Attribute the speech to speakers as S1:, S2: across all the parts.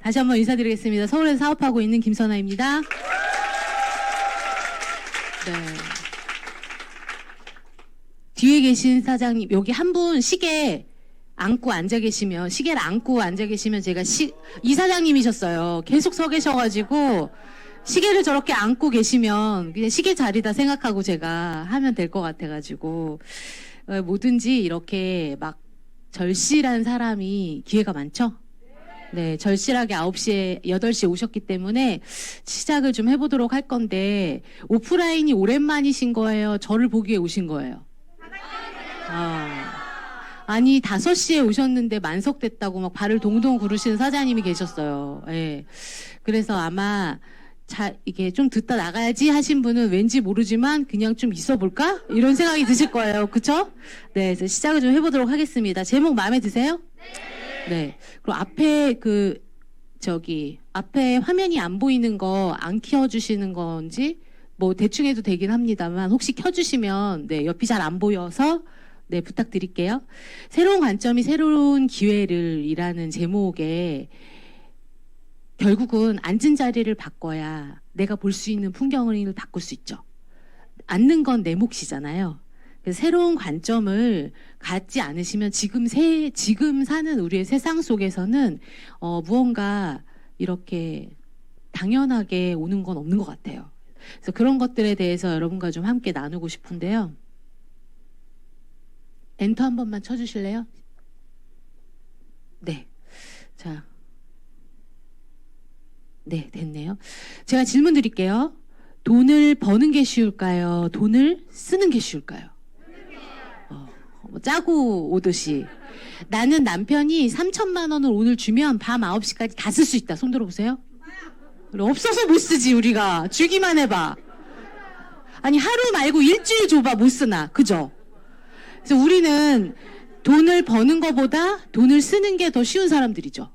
S1: 다시 한번 인사드리겠습니다. 서울에서 사업하고 있는 김선아입니다. 네. 뒤에 계신 사장님, 여기 한 분 시계 안고 앉아 계시면, 시계를 안고 앉아 계시면 제가 이 사장님이셨어요. 계속 서 계셔가지고, 시계를 저렇게 안고 계시면 그냥 시계 자리다 생각하고 제가 하면 될 것 같아가지고, 뭐든지 이렇게 막 절실한 사람이 기회가 많죠? 네, 절실하게 9시에, 8시에 오셨기 때문에 시작을 좀 해보도록 할 건데, 오프라인이 오랜만이신 거예요? 저를 보기 위해 오신 거예요? 아니, 5시에 오셨는데 만석됐다고 막 발을 동동 구르시는 사장님이 계셨어요. 예. 그래서 아마, 이게 좀 듣다 나가야지 하신 분은 왠지 모르지만 그냥 좀 있어 볼까? 이런 생각이 드실 거예요. 그쵸? 네, 그래서 시작을 좀 해보도록 하겠습니다. 제목 마음에 드세요? 네. 그리고 앞에 앞에 화면이 안 보이는 거 안 켜주시는 건지, 뭐 대충 해도 되긴 합니다만, 혹시 켜주시면, 네, 옆이 잘 안 보여서, 네, 부탁드릴게요. 새로운 관점이 새로운 기회를 이라는 제목에, 결국은 앉은 자리를 바꿔야 내가 볼 수 있는 풍경을 바꿀 수 있죠. 앉는 건 내 몫이잖아요. 그래서 새로운 관점을 갖지 않으시면 지금 사는 우리의 세상 속에서는 무언가 이렇게 당연하게 오는 건 없는 것 같아요. 그래서 그런 것들에 대해서 여러분과 좀 함께 나누고 싶은데요. 엔터 한 번만 쳐주실래요? 네. 자. 네, 됐네요. 제가 질문 드릴게요. 돈을 버는 게 쉬울까요? 돈을 쓰는 게 쉬울까요? 짜고 오듯이. 나는 남편이 3천만 원을 오늘 주면 밤 9시까지 다 쓸 수 있다. 손 들어보세요. 없어서 못 쓰지, 우리가. 주기만 해봐. 아니, 하루 말고 일주일 줘봐, 못 쓰나. 그죠? 그래서 우리는 돈을 버는 것보다 돈을 쓰는 게 더 쉬운 사람들이죠.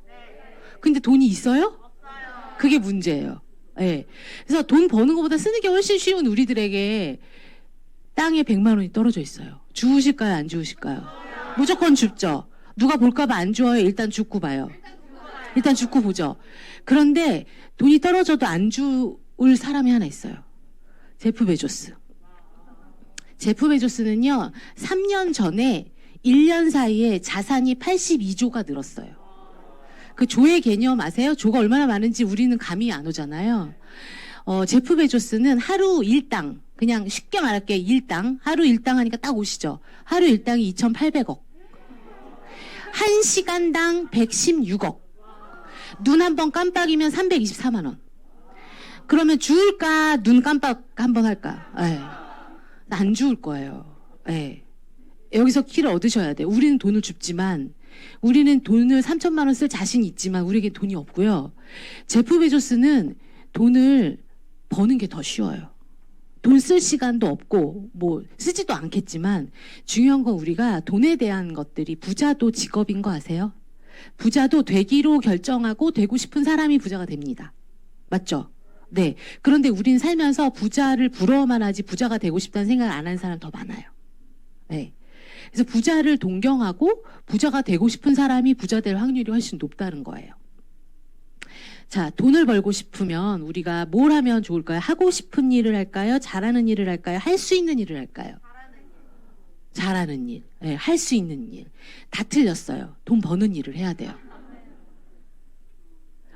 S1: 근데 돈이 있어요? 그게 문제예요. 네. 그래서 돈 버는 것보다 쓰는 게 훨씬 쉬운 우리들에게 땅에 100만 원이 떨어져 있어요. 주우실까요? 안 주우실까요? 무조건 줍죠. 누가 볼까봐 안 주어요? 일단 죽고 봐요. 일단 죽고 보죠. 그런데 돈이 떨어져도 안 주울 사람이 하나 있어요. 제프 베조스. 제프 베조스는요, 3년 전에 1년 사이에 자산이 82조가 늘었어요. 그 조의 개념 아세요? 조가 얼마나 많은지 우리는 감이 안 오잖아요. 제프 베조스는 하루 일당, 그냥 쉽게 말할게, 일당, 하루 일당 하니까 딱 오시죠. 하루 일당이 2,800억. 1시간당 116억. 눈 한 번 깜빡이면 324만 원. 그러면 주울까, 눈 깜빡 한번 할까? 안 주울 거예요. 여기서 키를 얻으셔야 돼요. 우리는 돈을 줍지만, 우리는 돈을 3천만 원 쓸 자신이 있지만 우리에게 돈이 없고요. 제프 베조스는 돈을 버는 게 더 쉬워요. 돈 쓸 시간도 없고 뭐 쓰지도 않겠지만 중요한 건 우리가 돈에 대한 것들이, 부자도 직업인 거 아세요? 부자도 되기로 결정하고 되고 싶은 사람이 부자가 됩니다. 맞죠? 네. 그런데 우린 살면서 부자를 부러워만 하지 부자가 되고 싶다는 생각을 안 하는 사람 더 많아요. 네. 그래서 부자를 동경하고 부자가 되고 싶은 사람이 부자 될 확률이 훨씬 높다는 거예요. 자, 돈을 벌고 싶으면 우리가 뭘 하면 좋을까요? 하고 싶은 일을 할까요? 잘하는 일을 할까요? 할 수 있는 일을 할까요? 잘하는 일. 네, 할 수 있는 일. 다 틀렸어요. 돈 버는 일을 해야 돼요.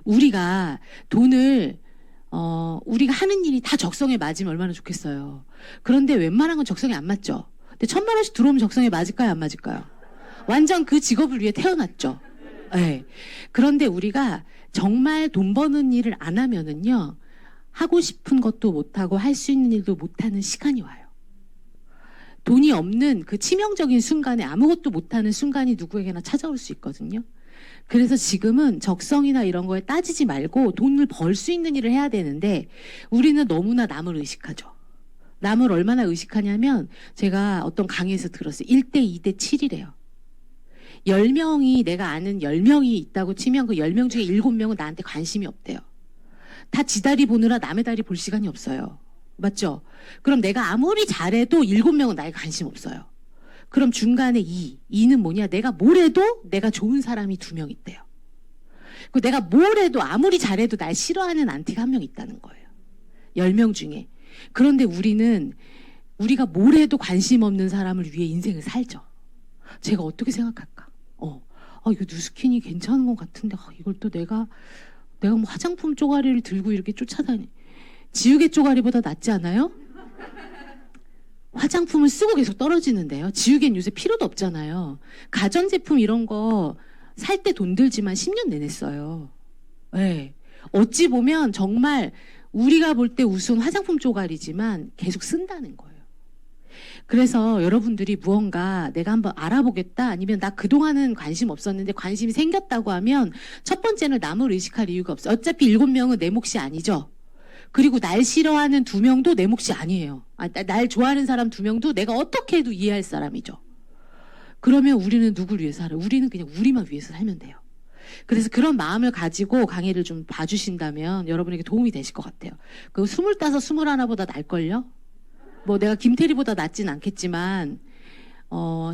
S1: 우리가 돈을 우리가 하는 일이 다 적성에 맞으면 얼마나 좋겠어요. 그런데 웬만한 건 적성에 안 맞죠. 근데 1,000만 원씩 들어오면 적성에 맞을까요? 안 맞을까요? 완전 그 직업을 위해 태어났죠. 네. 그런데 우리가 정말 돈 버는 일을 안 하면은요, 하고 싶은 것도 못하고 할 수 있는 일도 못하는 시간이 와요. 돈이 없는 그 치명적인 순간에 아무것도 못하는 순간이 누구에게나 찾아올 수 있거든요. 그래서 지금은 적성이나 이런 거에 따지지 말고 돈을 벌 수 있는 일을 해야 되는데, 우리는 너무나 남을 의식하죠. 남을 얼마나 의식하냐면, 제가 어떤 강의에서 들었어요. 1대 2대 7이래요. 10명이, 내가 아는 10명이 있다고 치면 그 10명 중에 7명은 나한테 관심이 없대요. 다 지 다리 보느라 남의 다리 볼 시간이 없어요. 맞죠? 그럼 내가 아무리 잘해도 7명은 나에게 관심 없어요. 그럼 중간에 2는 뭐냐? 내가 뭘 해도 내가 좋은 사람이 2명 있대요. 그 내가 뭘 해도 아무리 잘해도 날 싫어하는 안티가 한 명 있다는 거예요. 10명 중에. 그런데 우리가 뭘 해도 관심 없는 사람을 위해 인생을 살죠. 제가 어떻게 생각할까? 이거 누스킨이 괜찮은 것 같은데, 이걸 또 내가 뭐 화장품 쪼가리를 들고 이렇게 쫓아다니. 지우개 쪼가리보다 낫지 않아요? 화장품을 쓰고 계속 떨어지는데요. 지우개는 요새 필요도 없잖아요. 가전제품 이런 거 살 때 돈 들지만 10년 내내 써요. 네. 어찌 보면 정말 우리가 볼 때 우스운 화장품 쪼가리지만 계속 쓴다는 거예요. 그래서 여러분들이 무언가 내가 한번 알아보겠다, 아니면 나 그동안은 관심 없었는데 관심이 생겼다고 하면 첫 번째는 남을 의식할 이유가 없어요. 어차피 7명은 내 몫이 아니죠. 그리고 날 싫어하는 2명도 내 몫이 아니에요. 날 좋아하는 사람 2명도 내가 어떻게 해도 이해할 사람이죠. 그러면 우리는 누굴 위해서 살아요? 우리는 그냥 우리만 위해서 살면 돼요. 그래서 그런 마음을 가지고 강의를 좀 봐주신다면 여러분에게 도움이 되실 것 같아요. 그 25, 21보다 날걸요? 뭐 내가 김태리보다 낫진 않겠지만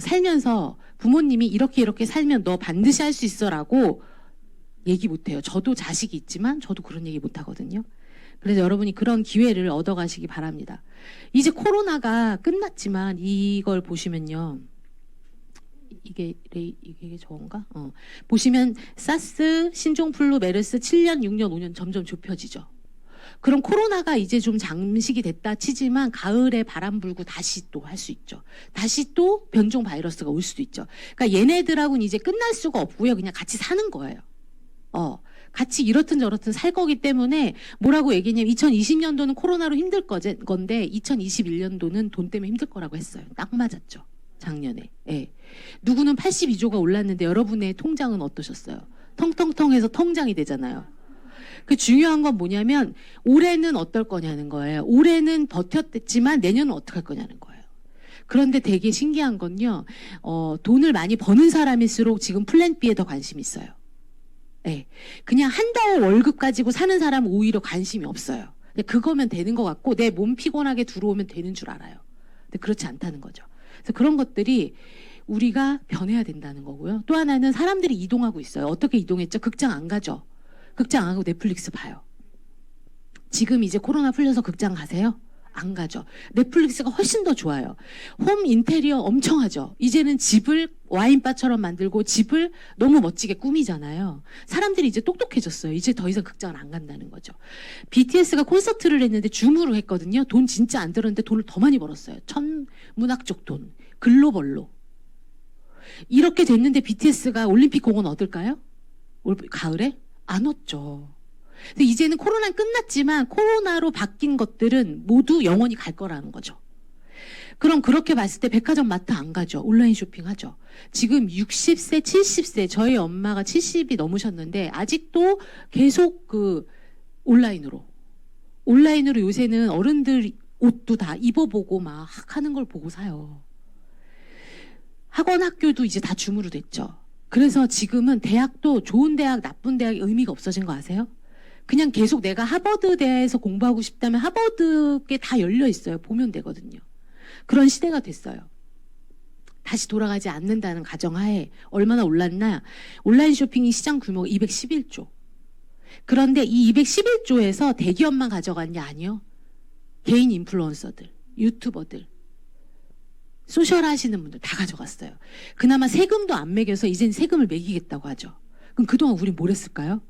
S1: 살면서 부모님이 이렇게 살면 너 반드시 할 수 있어라고 얘기 못해요. 저도 자식이 있지만 저도 그런 얘기 못하거든요. 그래서 여러분이 그런 기회를 얻어가시기 바랍니다. 이제 코로나가 끝났지만 이걸 보시면요. 이게 저건가? 보시면 사스, 신종플루, 메르스 7년, 6년, 5년 점점 좁혀지죠. 그럼 코로나가 이제 좀 잠식이 됐다 치지만 가을에 바람 불고 다시 또 할 수 있죠. 다시 또 변종 바이러스가 올 수도 있죠. 그러니까 얘네들하고는 이제 끝날 수가 없고요. 그냥 같이 사는 거예요. 같이 이렇든 저렇든 살 거기 때문에 뭐라고 얘기했냐면 2020년도는 코로나로 힘들 건데 2021년도는 돈 때문에 힘들 거라고 했어요. 딱 맞았죠. 작년에. 예. 누구는 82조가 올랐는데 여러분의 통장은 어떠셨어요? 텅텅텅해서 통장이 되잖아요. 그 중요한 건 뭐냐면 올해는 어떨 거냐는 거예요. 올해는 버텼지만 내년은 어떻게 할 거냐는 거예요. 그런데 되게 신기한 건요. 돈을 많이 버는 사람일수록 지금 플랜 B에 더 관심이 있어요. 네. 그냥 한 달 월급 가지고 사는 사람은 오히려 관심이 없어요. 그거면 되는 것 같고 내 몸 피곤하게 들어오면 되는 줄 알아요. 근데 그렇지 않다는 거죠. 그래서 그런 것들이 우리가 변해야 된다는 거고요. 또 하나는 사람들이 이동하고 있어요. 어떻게 이동했죠? 극장 안 가죠. 극장 안 가고 넷플릭스 봐요. 지금 이제 코로나 풀려서 극장 가세요? 안 가죠. 넷플릭스가 훨씬 더 좋아요. 홈 인테리어 엄청 하죠. 이제는 집을 와인바처럼 만들고 집을 너무 멋지게 꾸미잖아요. 사람들이 이제 똑똑해졌어요. 이제 더 이상 극장을 안 간다는 거죠. BTS가 콘서트를 했는데 줌으로 했거든요. 돈 진짜 안 들었는데 돈을 더 많이 벌었어요. 천문학적 돈. 글로벌로. 이렇게 됐는데 BTS가 올림픽 공원 얻을까요? 가을에? 안 얻죠. 근데 이제는 코로나는 끝났지만 코로나로 바뀐 것들은 모두 영원히 갈 거라는 거죠. 그럼 그렇게 봤을 때 백화점 마트 안 가죠. 온라인 쇼핑하죠. 지금 60세, 70세 저희 엄마가 70이 넘으셨는데 아직도 계속 온라인으로 요새는 어른들 옷도 다 입어보고 막 하는 걸 보고 사요. 학원 학교도 이제 다 줌으로 됐죠. 그래서 지금은 대학도 좋은 대학, 나쁜 대학의 의미가 없어진 거 아세요? 그냥 계속 내가 하버드대에서 공부하고 싶다면 하버드에 다 열려 있어요. 보면 되거든요. 그런 시대가 됐어요. 다시 돌아가지 않는다는 가정하에 얼마나 올랐나? 온라인 쇼핑이 시장 규모가 211조. 그런데 이 211조에서 대기업만 가져갔냐? 아니요. 개인 인플루언서들, 유튜버들, 소셜 하시는 분들 다 가져갔어요. 그나마 세금도 안 매겨서 이젠 세금을 매기겠다고 하죠. 그럼 그동안 우린 뭘 했을까요?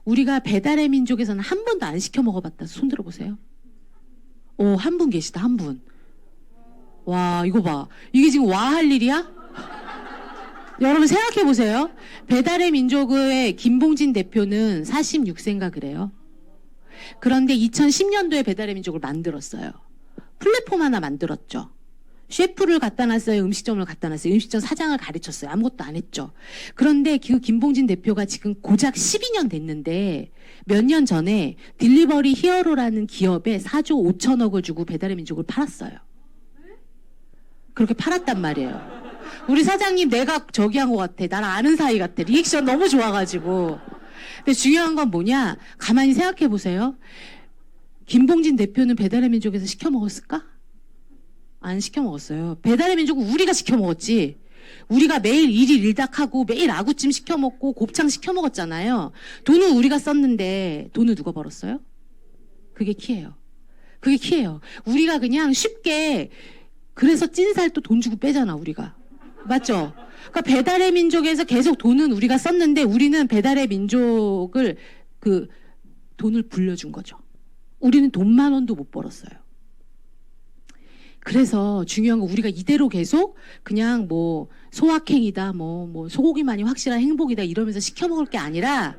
S1: 우리가 배달의 민족에서는 한 번도 안 시켜 먹어봤다. 손 들어보세요. 한 분 계시다. 한 분. 와, 이거 봐. 이게 지금 와 할 일이야? 여러분 생각해 보세요. 배달의 민족의 김봉진 대표는 46세인가 그래요. 그런데 2010년도에 배달의 민족을 만들었어요. 플랫폼 하나 만들었죠. 셰프를 갖다 놨어요. 음식점을 갖다 놨어요. 음식점 사장을 가르쳤어요. 아무것도 안 했죠. 그런데 그 김봉진 대표가 지금 고작 12년 됐는데 몇 년 전에 딜리버리 히어로라는 기업에 4조 5천억을 주고 배달의 민족을 팔았어요. 그렇게 팔았단 말이에요. 우리 사장님 내가 저기 한 것 같아. 나랑 아는 사이 같아. 리액션 너무 좋아가지고. 근데 중요한 건 뭐냐. 가만히 생각해 보세요. 김봉진 대표는 배달의 민족에서 시켜 먹었을까? 안 시켜 먹었어요. 배달의 민족은 우리가 시켜 먹었지. 우리가 매일 일일 일닭하고 매일 아구찜 시켜 먹고 곱창 시켜 먹었잖아요. 돈은 우리가 썼는데 돈은 누가 벌었어요? 그게 키예요. 그게 키예요. 우리가 그냥 쉽게 그래서 찐살도 돈 주고 빼잖아, 우리가. 맞죠? 그러니까 배달의 민족에서 계속 돈은 우리가 썼는데 우리는 배달의 민족을 돈을 불려준 거죠. 우리는 돈 10,000원도 못 벌었어요. 그래서 중요한 거 우리가 이대로 계속 그냥 뭐 소확행이다, 뭐 소고기만이 확실한 행복이다 이러면서 시켜 먹을 게 아니라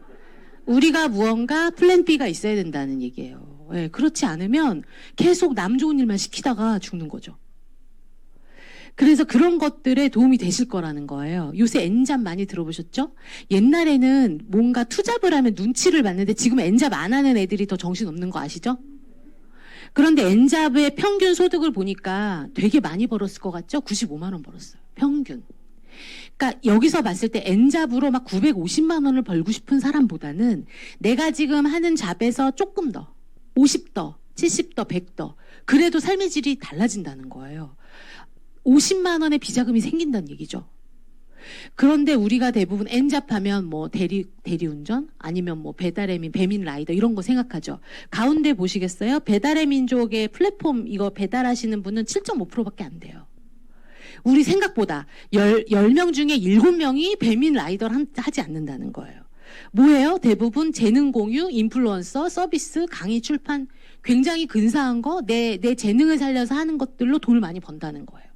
S1: 우리가 무언가 플랜 B가 있어야 된다는 얘기예요. 예, 그렇지 않으면 계속 남 좋은 일만 시키다가 죽는 거죠. 그래서 그런 것들에 도움이 되실 거라는 거예요. 요새 N잡 많이 들어보셨죠? 옛날에는 뭔가 투잡을 하면 눈치를 봤는데 지금 N잡 안 하는 애들이 더 정신없는 거 아시죠? 그런데 N잡의 평균 소득을 보니까 되게 많이 벌었을 것 같죠? 95만 원 벌었어요. 평균. 그러니까 여기서 봤을 때 N잡으로 막 950만 원을 벌고 싶은 사람보다는 내가 지금 하는 잡에서 조금 더 50더, 70더, 100더 그래도 삶의 질이 달라진다는 거예요. 50만 원의 비자금이 생긴다는 얘기죠. 그런데 우리가 대부분 N잡하면 뭐 대리운전 아니면 뭐 배민 라이더 이런 거 생각하죠. 가운데 보시겠어요? 배달의 민족의 플랫폼 이거 배달하시는 분은 7.5%밖에 안 돼요. 우리 생각보다 10명 중에 7명이 배민 라이더를 하지 않는다는 거예요. 뭐예요? 대부분 재능 공유, 인플루언서, 서비스, 강의, 출판 굉장히 근사한 거, 내 재능을 살려서 하는 것들로 돈을 많이 번다는 거예요.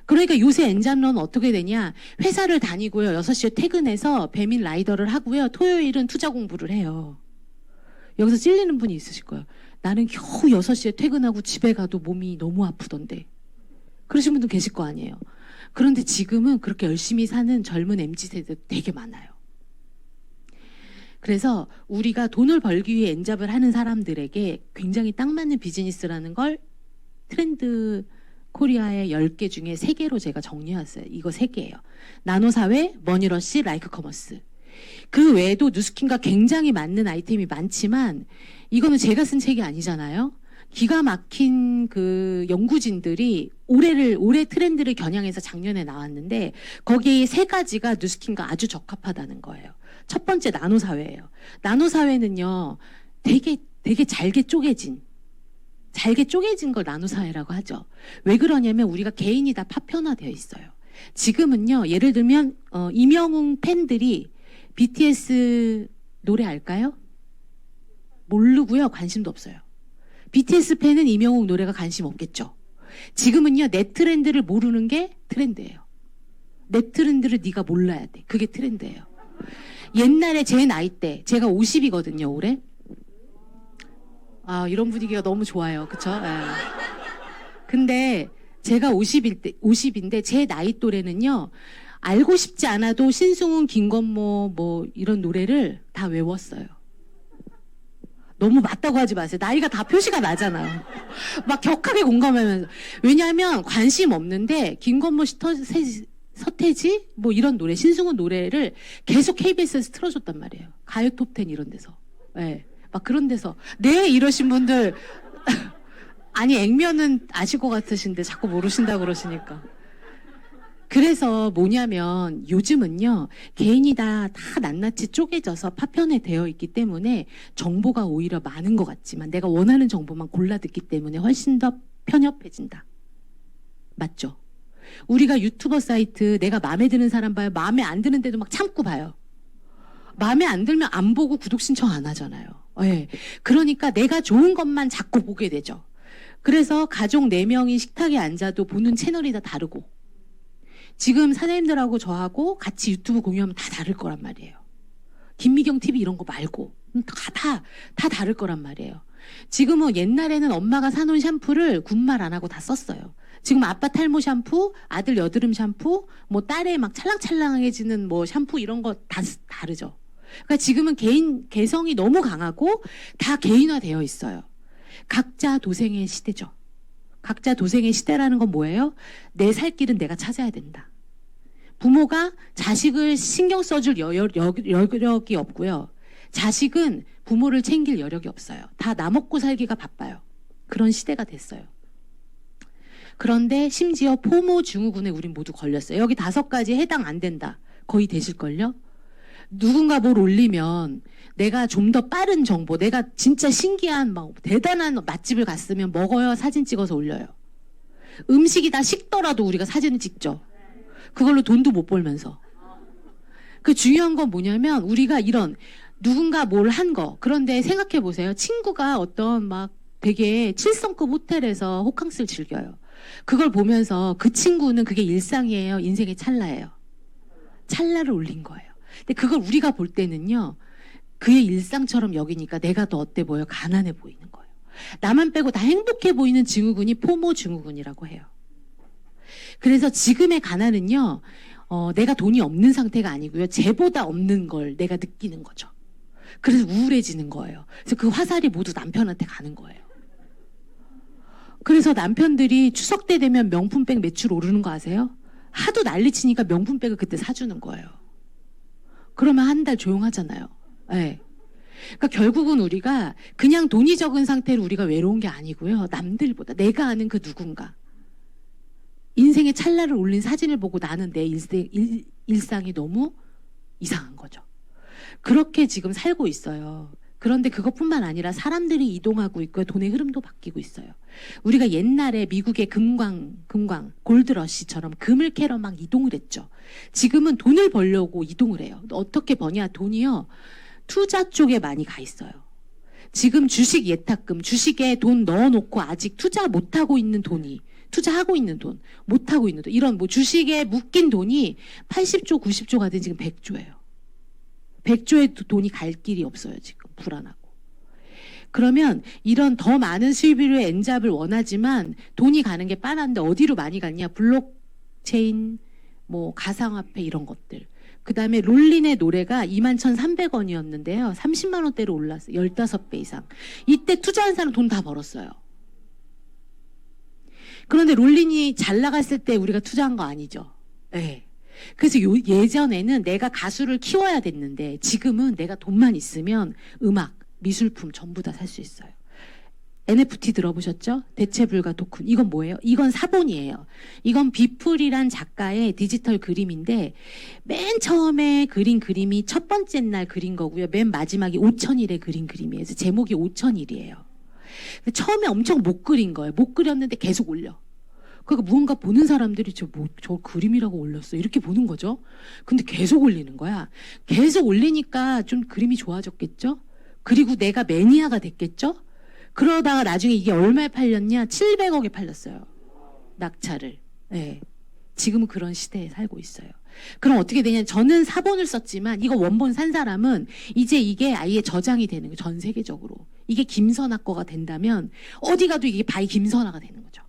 S1: 그러니까 요새 N잡러는 어떻게 되냐? 회사를 다니고요. 6시에 퇴근해서 배민 라이더를 하고요. 토요일은 투자 공부를 해요. 여기서 찔리는 분이 있으실 거예요. 나는 겨우 6시에 퇴근하고 집에 가도 몸이 너무 아프던데. 그러신 분도 계실 거 아니에요. 그런데 지금은 그렇게 열심히 사는 젊은 MZ세대 되게 많아요. 그래서 우리가 돈을 벌기 위해 N잡을 하는 사람들에게 굉장히 딱 맞는 비즈니스라는 걸 트렌드 코리아의 10개 중에 3개로 제가 정리했어요. 이거 3개예요. 나노사회, 머니러시, 라이크커머스. 그 외에도 누스킨과 굉장히 맞는 아이템이 많지만 이거는 제가 쓴 책이 아니잖아요. 기가 막힌 그 연구진들이 올해 트렌드를 겨냥해서 작년에 나왔는데 거기 3가지가 누스킨과 아주 적합하다는 거예요. 첫 번째 나노사회예요. 나노사회는요. 되게 잘게 쪼개진 걸 나노사회라고 하죠. 왜 그러냐면 우리가 개인이 다 파편화되어 있어요. 지금은요. 예를 들면 이명웅 팬들이 BTS 노래 알까요? 모르고요. 관심도 없어요. BTS 팬은 이명웅 노래가 관심 없겠죠. 지금은요. 내 트렌드를 모르는 게 트렌드예요. 내 트렌드를 네가 몰라야 돼. 그게 트렌드예요. 옛날에 제 나이 때 제가 50이거든요. 올해. 아, 이런 분위기가 너무 좋아요. 그쵸? 예. 근데 제가 50인데 제 나이 또래는요. 알고 싶지 않아도 신승훈, 김건모 뭐 이런 노래를 다 외웠어요. 너무 맞다고 하지 마세요. 나이가 다 표시가 나잖아요. 막 격하게 공감하면서. 왜냐하면 관심 없는데 김건모 서태지 뭐 이런 노래, 신승훈 노래를 계속 KBS에서 틀어줬단 말이에요. 가요 톱10 이런 데서. 예. 막 그런 데서. 네, 이러신 분들. 아니, 액면은 아실 것 같으신데 자꾸 모르신다고 그러시니까. 그래서 뭐냐면 요즘은요. 개인이 다 낱낱이 쪼개져서 파편화되어 있기 때문에 정보가 오히려 많은 것 같지만 내가 원하는 정보만 골라 듣기 때문에 훨씬 더 편협해진다. 맞죠? 우리가 유튜버 사이트 내가 마음에 드는 사람 봐요. 마음에 안 드는데도 막 참고 봐요. 마음에 안 들면 안 보고 구독 신청 안 하잖아요. 네. 그러니까 내가 좋은 것만 자꾸 보게 되죠. 그래서 가족 4명이 식탁에 앉아도 보는 채널이 다 다르고 지금 사장님들하고 저하고 같이 유튜브 공유하면 다 다를 거란 말이에요. 김미경 TV 이런 거 말고 다 다를 거란 말이에요. 지금은 옛날에는 엄마가 사놓은 샴푸를 군말 안 하고 다 썼어요. 지금 아빠 탈모 샴푸, 아들 여드름 샴푸, 뭐 딸의 막 찰랑찰랑해지는 뭐 샴푸 이런 거 다 다르죠. 그러니까 지금은 개인 개성이 너무 강하고 다 개인화되어 있어요. 각자 도생의 시대죠. 각자 도생의 시대라는 건 뭐예요? 내 살 길은 내가 찾아야 된다. 부모가 자식을 신경 써줄 여력이 없고요. 자식은 부모를 챙길 여력이 없어요. 다 나 먹고 살기가 바빠요. 그런 시대가 됐어요. 그런데 심지어 포모 증후군에 우린 모두 걸렸어요. 여기 5가지 해당 안 된다. 거의 되실걸요? 누군가 뭘 올리면 내가 좀 더 빠른 정보, 내가 진짜 신기한 막 대단한 맛집을 갔으면 먹어요. 사진 찍어서 올려요. 음식이 다 식더라도 우리가 사진을 찍죠. 그걸로 돈도 못 벌면서. 그 중요한 건 뭐냐면 우리가 이런 누군가 뭘 한 거. 그런데 생각해 보세요. 친구가 어떤 막 되게 7성급 호텔에서 호캉스를 즐겨요. 그걸 보면서 그 친구는 그게 일상이에요. 인생의 찰나예요. 찰나를 올린 거예요. 근데 그걸 우리가 볼 때는요. 그의 일상처럼 여기니까 내가 더 어때 보여? 가난해 보이는 거예요. 나만 빼고 다 행복해 보이는 증후군이 포모 증후군이라고 해요. 그래서 지금의 가난은요. 내가 돈이 없는 상태가 아니고요. 쟤보다 없는 걸 내가 느끼는 거죠. 그래서 우울해지는 거예요. 그래서 그 화살이 모두 남편한테 가는 거예요. 그래서 남편들이 추석 때 되면 명품백 매출 오르는 거 아세요? 하도 난리치니까 명품백을 그때 사주는 거예요. 그러면 한 달 조용하잖아요. 네. 그러니까 결국은 우리가 그냥 돈이 적은 상태로 우리가 외로운 게 아니고요. 남들보다 내가 아는 그 누군가. 인생의 찰나를 올린 사진을 보고 나는 내 일상이 너무 이상한 거죠. 그렇게 지금 살고 있어요. 그런데 그것뿐만 아니라 사람들이 이동하고 있고요. 돈의 흐름도 바뀌고 있어요. 우리가 옛날에 미국의 금광, 골드러시처럼 금을 캐러 막 이동을 했죠. 지금은 돈을 벌려고 이동을 해요. 어떻게 버냐? 돈이요. 투자 쪽에 많이 가 있어요. 지금 주식 예탁금, 주식에 돈 넣어놓고 아직 투자 못하고 있는 돈이, 투자하고 있는 돈, 못하고 있는 돈, 이런 뭐 주식에 묶인 돈이 80조, 90조가 된 지금 100조예요. 100조의 돈이 갈 길이 없어요. 지금 불안하고. 그러면 이런 더 많은 수입으로의 엔잡을 원하지만 돈이 가는 게 빤한데 어디로 많이 갔냐? 블록체인, 뭐 가상화폐 이런 것들. 그 다음에 롤린의 노래가 21,300원이었는데요. 30만 원대로 올랐어요. 15배 이상. 이때 투자한 사람 돈 다 벌었어요. 그런데 롤린이 잘 나갔을 때 우리가 투자한 거 아니죠. 네. 그래서 예전에는 내가 가수를 키워야 됐는데 지금은 내가 돈만 있으면 음악, 미술품 전부 다 살 수 있어요. NFT 들어보셨죠? 대체불가 토큰. 이건 뭐예요? 이건 사본이에요. 이건 비플이란 작가의 디지털 그림인데 맨 처음에 그린 그림이 첫 번째 날 그린 거고요. 맨 마지막이 5,000일에 그린 그림이에요. 그래서 제목이 5,000일이에요. 처음에 엄청 못 그린 거예요. 못 그렸는데 계속 올려. 그러니까 무언가 보는 사람들이 저 그림이라고 올렸어. 이렇게 보는 거죠. 근데 계속 올리는 거야. 계속 올리니까 좀 그림이 좋아졌겠죠? 그리고 내가 매니아가 됐겠죠? 그러다가 나중에 이게 얼마에 팔렸냐? 700억에 팔렸어요. 낙찰을. 네. 지금은 그런 시대에 살고 있어요. 그럼 어떻게 되냐? 저는 사본을 썼지만 이거 원본 산 사람은 이제 이게 아예 저장이 되는 거예요. 전 세계적으로. 이게 김선아 거가 된다면 어디 가도 이게 바이 김선아가 되는 거죠.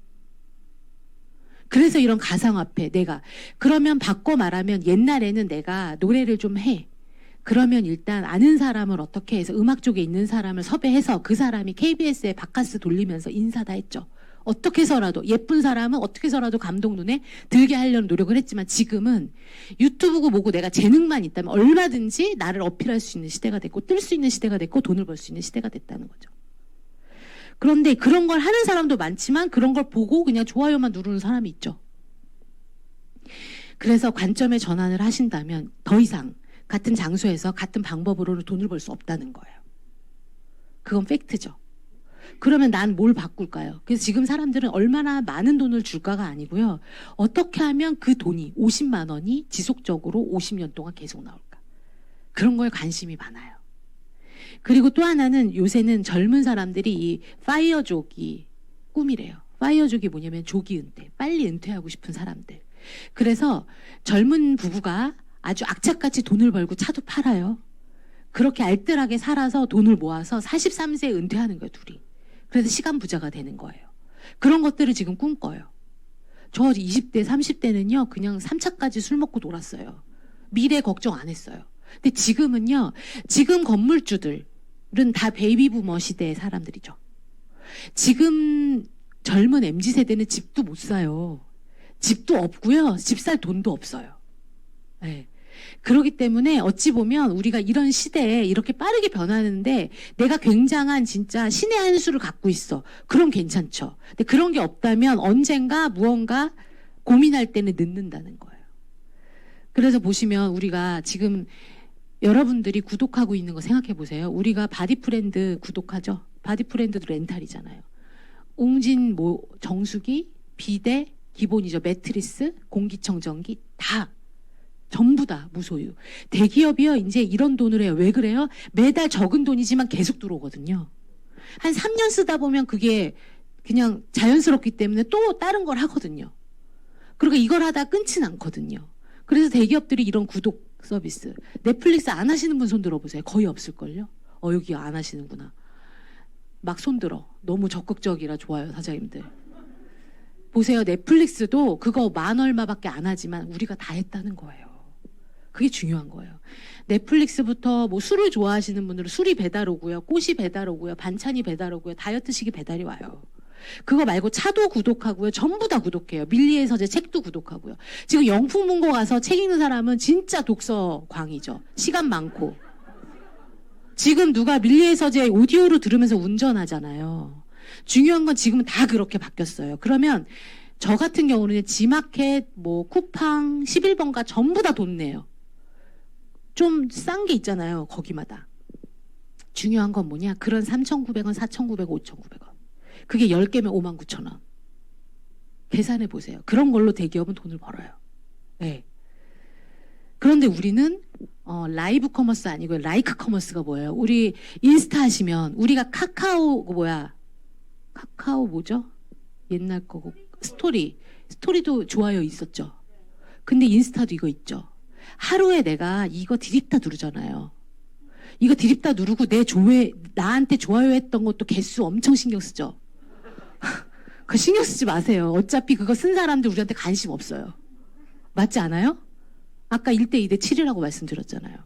S1: 그래서 이런 가상화폐 내가 그러면 바꿔 말하면 옛날에는 내가 노래를 좀 해. 그러면 일단 아는 사람을 어떻게 해서 음악 쪽에 있는 사람을 섭외해서 그 사람이 KBS에 바카스 돌리면서 인사 다 했죠. 어떻게 해서라도 예쁜 사람은 어떻게 해서라도 감독 눈에 들게 하려는 노력을 했지만 지금은 유튜브고 뭐고 내가 재능만 있다면 얼마든지 나를 어필할 수 있는 시대가 됐고 뜰 수 있는 시대가 됐고 돈을 벌 수 있는 시대가 됐다는 거죠. 그런데 그런 걸 하는 사람도 많지만 그런 걸 보고 그냥 좋아요만 누르는 사람이 있죠. 그래서 관점의 전환을 하신다면 더 이상 같은 장소에서 같은 방법으로 돈을 벌 수 없다는 거예요. 그건 팩트죠. 그러면 난 뭘 바꿀까요? 그래서 지금 사람들은 얼마나 많은 돈을 줄까가 아니고요. 어떻게 하면 그 돈이 50만 원이 지속적으로 50년 동안 계속 나올까? 그런 거에 관심이 많아요. 그리고 또 하나는 요새는 젊은 사람들이 이 파이어족이 꿈이래요. 파이어족이 뭐냐면 조기 은퇴, 빨리 은퇴하고 싶은 사람들. 그래서 젊은 부부가 아주 악착같이 돈을 벌고 차도 팔아요. 그렇게 알뜰하게 살아서 돈을 모아서 43세에 은퇴하는 거예요, 둘이. 그래서 시간 부자가 되는 거예요. 그런 것들을 지금 꿈꿔요. 저 20대, 30대는요, 그냥 3차까지 술 먹고 놀았어요. 미래 걱정 안 했어요. 근데 지금은요, 지금 건물주들은 다 베이비부머 시대의 사람들이죠. 지금 젊은 MZ세대는 집도 못 사요. 집도 없고요, 집 살 돈도 없어요. 네. 그렇기 때문에 어찌 보면 우리가 이런 시대에 이렇게 빠르게 변하는데 내가 굉장한 진짜 신의 한 수를 갖고 있어. 그럼 괜찮죠. 근데 그런 게 없다면 언젠가 무언가 고민할 때는 늦는다는 거예요. 그래서 보시면 우리가 지금 여러분들이 구독하고 있는 거 생각해 보세요. 우리가 바디프렌드 구독하죠. 바디프렌드도 렌탈이잖아요. 웅진, 정수기, 비데, 기본이죠. 매트리스, 공기청정기 다 전부 다 무소유. 대기업이요 이제 이런 돈을 해요. 왜 그래요? 매달 적은 돈이지만 계속 들어오거든요. 한 3년 쓰다 보면 그게 그냥 자연스럽기 때문에 또 다른 걸 하거든요. 그리고 이걸 하다 끊진 않거든요. 그래서 대기업들이 이런 구독 서비스. 넷플릭스 안 하시는 분 손 들어보세요. 거의 없을걸요? 여기 안 하시는구나. 막 손들어. 너무 적극적이라 좋아요, 사장님들. 보세요. 넷플릭스도 그거 만 얼마밖에 안 하지만 우리가 다 했다는 거예요. 그게 중요한 거예요. 넷플릭스부터 뭐 술을 좋아하시는 분들은 술이 배달 오고요. 꽃이 배달 오고요. 반찬이 배달 오고요. 다이어트식이 배달이 와요. 그거 말고 차도 구독하고요. 전부 다 구독해요. 밀리의 서재 책도 구독하고요. 지금 영풍문고 가서 책 읽는 사람은 진짜 독서광이죠. 시간 많고. 지금 누가 밀리의 서재 오디오로 들으면서 운전하잖아요. 중요한 건 지금은 다 그렇게 바뀌었어요. 그러면 저 같은 경우는 지마켓, 뭐 쿠팡, 11번가 전부 다 돈 내요. 좀 싼 게 있잖아요. 거기마다. 중요한 건 뭐냐? 그런 3,900원, 4,900원, 5,900원. 그게 10개면 59,000원. 계산해 보세요. 그런 걸로 대기업은 돈을 벌어요. 네. 그런데 우리는 라이브 커머스 아니고 라이크 커머스가 뭐예요? 우리 인스타 하시면 우리가 카카오 뭐죠? 옛날 거고 스토리도 좋아요 있었죠. 근데 인스타도 이거 있죠. 하루에 내가 이거 디립다 누르잖아요. 이거 디립다 누르고 나한테 좋아요 했던 것도 개수 엄청 신경 쓰죠. 그거 신경 쓰지 마세요. 어차피 그거 쓴 사람들 우리한테 관심 없어요. 맞지 않아요? 아까 1대 2대 7이라고 말씀드렸잖아요.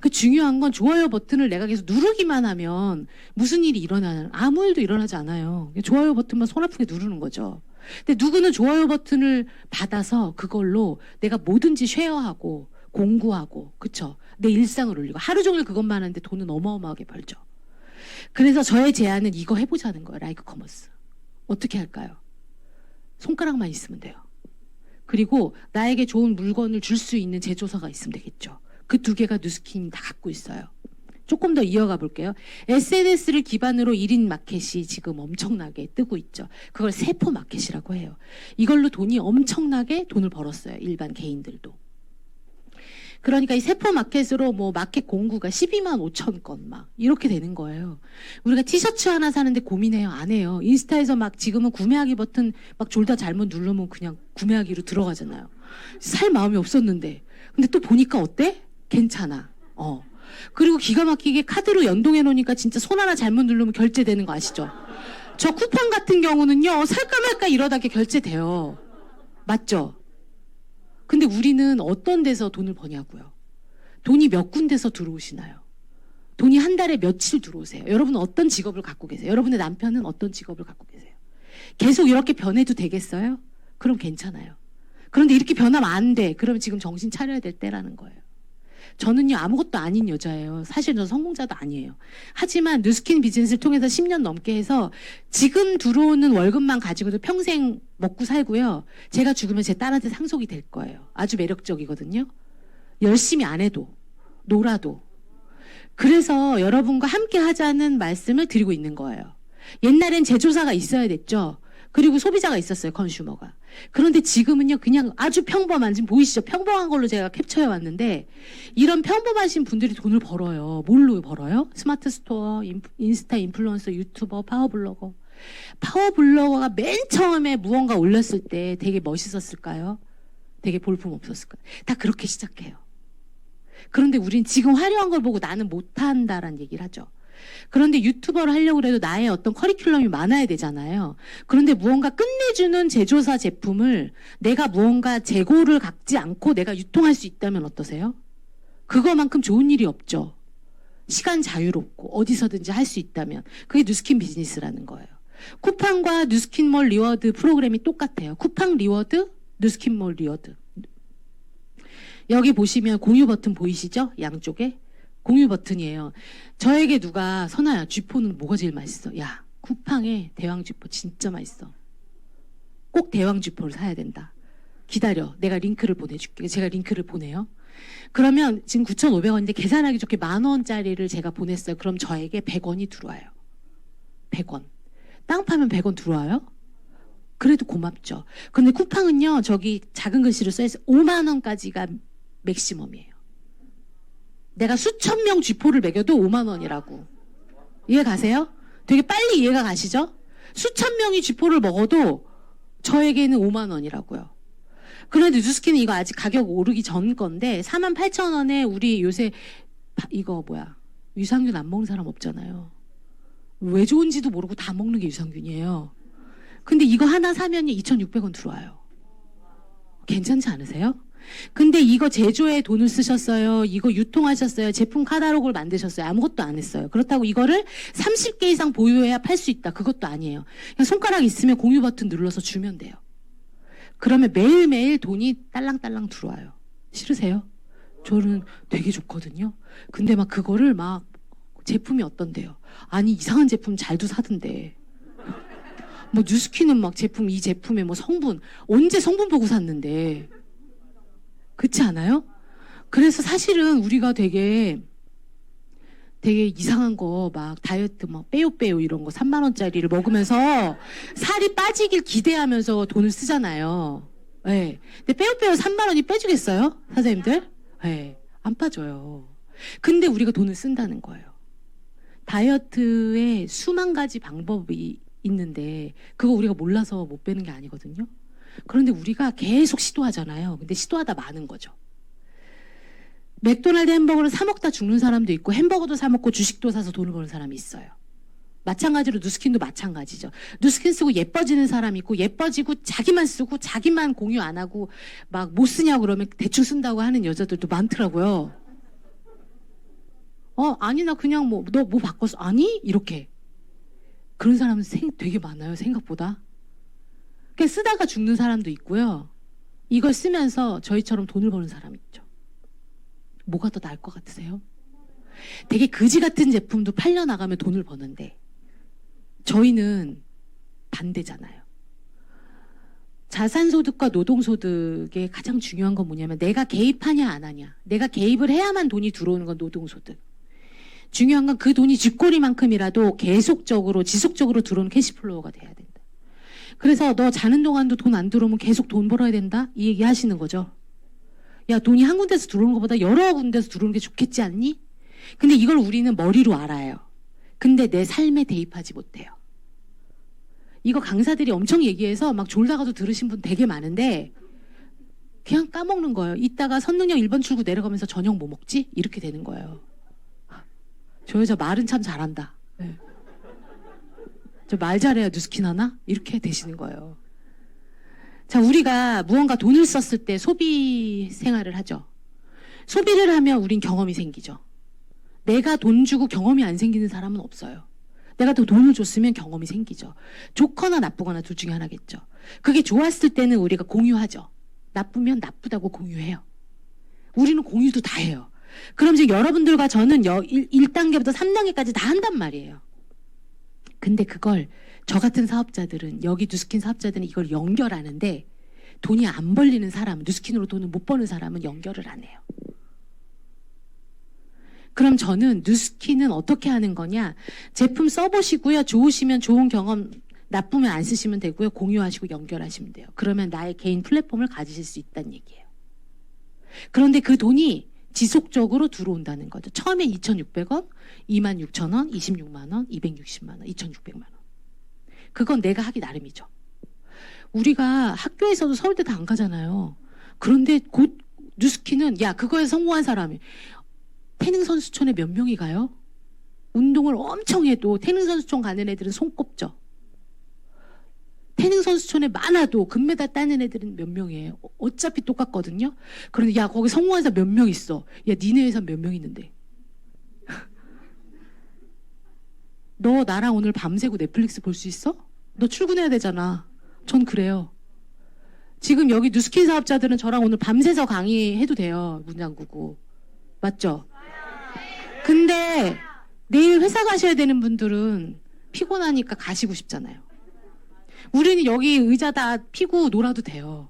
S1: 그 중요한 건 좋아요 버튼을 내가 계속 누르기만 하면 무슨 일이 일어나는 아무 일도 일어나지 않아요. 좋아요 버튼만 손 아프게 누르는 거죠. 근데 누구는 좋아요 버튼을 받아서 그걸로 내가 뭐든지 쉐어하고 공구하고 그쵸? 내 일상을 올리고 하루 종일 그것만 하는데 돈은 어마어마하게 벌죠. 그래서 저의 제안은 이거 해보자는 거예요. 라이크 커머스. 어떻게 할까요? 손가락만 있으면 돼요. 그리고 나에게 좋은 물건을 줄 수 있는 제조사가 있으면 되겠죠. 그 두 개가 뉴스킨이 다 갖고 있어요. 조금 더 이어가 볼게요. SNS를 기반으로 1인 마켓이 지금 엄청나게 뜨고 있죠. 그걸 세포 마켓이라고 해요. 이걸로 엄청나게 돈을 벌었어요. 일반 개인들도. 그러니까 이 세포 마켓으로 뭐 마켓 공구가 12만 5천 건 막 이렇게 되는 거예요. 우리가 티셔츠 하나 사는데 고민해요? 안 해요. 인스타에서 막 지금은 구매하기 버튼 막 졸다 잘못 누르면 그냥 구매하기로 들어가잖아요. 살 마음이 없었는데. 근데 또 보니까 어때? 괜찮아. 그리고 기가 막히게 카드로 연동해 놓으니까 진짜 손 하나 잘못 누르면 결제되는 거 아시죠? 저 쿠팡 같은 경우는요. 살까 말까 이러다 게 결제돼요. 맞죠? 근데 우리는 어떤 데서 돈을 버냐고요. 돈이 몇 군데서 들어오시나요? 돈이 한 달에 며칠 들어오세요? 여러분은 어떤 직업을 갖고 계세요? 여러분의 남편은 어떤 직업을 갖고 계세요? 계속 이렇게 변해도 되겠어요? 그럼 괜찮아요. 그런데 이렇게 변하면 안 돼. 그러면 지금 정신 차려야 될 때라는 거예요. 저는요 아무것도 아닌 여자예요. 사실 저 성공자도 아니에요. 하지만 뉴스킨 비즈니스를 통해서 10년 넘게 해서 지금 들어오는 월급만 가지고도 평생 먹고 살고요. 제가 죽으면 제 딸한테 상속이 될 거예요. 아주 매력적이거든요. 열심히 안 해도 놀아도. 그래서 여러분과 함께 하자는 말씀을 드리고 있는 거예요. 옛날엔 제조사가 있어야 됐죠. 그리고 소비자가 있었어요. 컨슈머가. 그런데 지금은요 그냥 아주 평범한, 지금 보이시죠? 평범한 걸로 제가 캡처해 왔는데 이런 평범하신 분들이 돈을 벌어요. 뭘로 벌어요? 스마트 스토어, 인스타 인플루언서, 유튜버, 파워블로거. 파워블로거가 맨 처음에 무언가 올렸을 때 되게 멋있었을까요? 되게 볼품 없었을까요? 다 그렇게 시작해요. 그런데 우린 지금 화려한 걸 보고 나는 못한다라는 얘기를 하죠. 그런데 유튜버를 하려고 해도 나의 어떤 커리큘럼이 많아야 되잖아요. 그런데 무언가 끝내주는 제조사 제품을 내가 무언가 재고를 갖지 않고 내가 유통할 수 있다면 어떠세요? 그거만큼 좋은 일이 없죠. 시간 자유롭고 어디서든지 할 수 있다면. 그게 뉴스킨 비즈니스라는 거예요. 쿠팡과 뉴스킨몰 리워드 프로그램이 똑같아요. 쿠팡 리워드, 뉴스킨몰 리워드. 여기 보시면 공유 버튼 보이시죠? 양쪽에 공유 버튼이에요. 저에게 누가 선아야 쥐포는 뭐가 제일 맛있어? 야 쿠팡에 대왕 쥐포 진짜 맛있어. 꼭 대왕 쥐포를 사야 된다. 기다려. 내가 링크를 보내줄게. 제가 링크를 보내요. 그러면 지금 9,500원인데 계산하기 좋게 10,000원짜리를 제가 보냈어요. 그럼 저에게 100원이 들어와요. 100원. 땅 파면 100원 들어와요? 그래도 고맙죠. 근데 쿠팡은요, 저기 작은 글씨로 써있어요. 5만 원까지가 맥시멈이에요. 내가 수천 명 쥐포를 먹여도 5만 원이라고. 이해 가세요? 되게 빨리 이해가 가시죠? 수천 명이 쥐포를 먹어도 저에게는 5만 원이라고요. 그런데 뉴스키는 이거 아직 가격 오르기 전 건데 48,000원에 우리 요새 이거 뭐야 유산균 안 먹는 사람 없잖아요. 왜 좋은지도 모르고 다 먹는 게 유산균이에요. 근데 이거 하나 사면 2,600원 들어와요. 괜찮지 않으세요? 근데 이거 제조에 돈을 쓰셨어요. 이거 유통하셨어요. 제품 카탈로그를 만드셨어요. 아무것도 안 했어요. 그렇다고 이거를 30개 이상 보유해야 팔 수 있다. 그것도 아니에요. 그냥 손가락 있으면 공유 버튼 눌러서 주면 돼요. 그러면 매일매일 돈이 딸랑딸랑 들어와요. 싫으세요? 저는 되게 좋거든요. 근데 막 그거를 막 제품이 어떤데요? 아니 이상한 제품 잘도 사던데. 뭐 뉴스키는 막 제품 이 제품의 뭐 성분 언제 성분 보고 샀는데. 그렇지 않아요? 그래서 사실은 우리가 되게 이상한 거 막 다이어트 막 빼요 이런 거 3만 원짜리를 먹으면서 살이 빠지길 기대하면서 돈을 쓰잖아요. 네. 근데 빼요 3만 원이 빼주겠어요? 사장님들? 네. 안 빠져요. 근데 우리가 돈을 쓴다는 거예요. 다이어트에 수만 가지 방법이 있는데 그거 우리가 몰라서 못 빼는 게 아니거든요. 그런데 우리가 계속 시도하잖아요. 근데 시도하다 마는 거죠. 맥도날드 햄버거를 사 먹다 죽는 사람도 있고 햄버거도 사 먹고 주식도 사서 돈을 버는 사람이 있어요. 마찬가지로 누스킨도 마찬가지죠. 누스킨 쓰고 예뻐지는 사람이 있고 예뻐지고 자기만 쓰고 자기만 공유 안 하고 막 못 쓰냐고 그러면 대충 쓴다고 하는 여자들도 많더라고요. 아니 나 그냥 뭐 너 뭐 바꿨어? 아니? 이렇게. 그런 사람은 되게 많아요. 생각보다. 그러니까 쓰다가 죽는 사람도 있고요. 이걸 쓰면서 저희처럼 돈을 버는 사람이 있죠. 뭐가 더 나을 것 같으세요? 되게 그지 같은 제품도 팔려나가면 돈을 버는데 저희는 반대잖아요. 자산소득과 노동소득의 가장 중요한 건 뭐냐면 내가 개입하냐 안 하냐. 내가 개입을 해야만 돈이 들어오는 건 노동소득. 중요한 건 그 돈이 쥐꼬리만큼이라도 계속적으로 지속적으로 들어오는 캐시플로우가 돼야 된다. 그래서 너 자는 동안도 돈 안 들어오면 계속 돈 벌어야 된다? 이 얘기 하시는 거죠. 야 돈이 한 군데서 들어오는 것보다 여러 군데서 들어오는 게 좋겠지 않니? 근데 이걸 우리는 머리로 알아요. 근데 내 삶에 대입하지 못해요. 이거 강사들이 엄청 얘기해서 막 졸다가도 들으신 분 되게 많은데 그냥 까먹는 거예요. 이따가 선능력 1번 출구 내려가면서 저녁 뭐 먹지? 이렇게 되는 거예요. 저 여자 말은 참 잘한다. 네. 저 말 잘해야 뉴스킨 하나? 이렇게 되시는 거예요. 자, 우리가 무언가 돈을 썼을 때 소비 생활을 하죠. 소비를 하면 우린 경험이 생기죠. 내가 돈 주고 경험이 안 생기는 사람은 없어요. 내가 더 돈을 줬으면 경험이 생기죠. 좋거나 나쁘거나 둘 중에 하나겠죠. 그게 좋았을 때는 우리가 공유하죠. 나쁘면 나쁘다고 공유해요. 우리는 공유도 다 해요. 그럼 이제 여러분들과 저는 1단계부터 3단계까지 다 한단 말이에요. 근데 그걸 저 같은 사업자들은 여기 뉴스킨 사업자들은 이걸 연결하는데 돈이 안 벌리는 사람, 뉴스킨으로 돈을 못 버는 사람은 연결을 안 해요. 그럼 저는 뉴스킨은 어떻게 하는 거냐? 제품 써보시고요. 좋으시면 좋은 경험, 나쁘면 안 쓰시면 되고요. 공유하시고 연결하시면 돼요. 그러면 나의 개인 플랫폼을 가지실 수 있다는 얘기예요. 그런데 그 돈이 지속적으로 들어온다는 거죠. 처음엔 2,600원, 26,000원, 26만 원, 260만 원, 2,600만 원. 그건 내가 하기 나름이죠. 우리가 학교에서도 서울대 다 안 가잖아요. 그런데 곧 뉴스킨은 야 그거에 성공한 사람이 태릉 선수촌에 몇 명이 가요? 운동을 엄청 해도 태릉 선수촌 가는 애들은 손꼽죠. 태릉 선수촌에 많아도 금메달 따는 애들은 몇 명이에요? 어차피 똑같거든요. 그런데 야 거기 성공한 사람 몇 명 있어? 야 니네 회사 몇 명 있는데? 너 나랑 오늘 밤새고 넷플릭스 볼 수 있어? 너 출근해야 되잖아. 전 그래요. 지금 여기 뉴스킨 사업자들은 저랑 오늘 밤새서 강의해도 돼요. 문 잠그고. 맞죠? 근데 내일 회사 가셔야 되는 분들은 피곤하니까 가시고 싶잖아요. 우리는 여기 의자 다 피고 놀아도 돼요.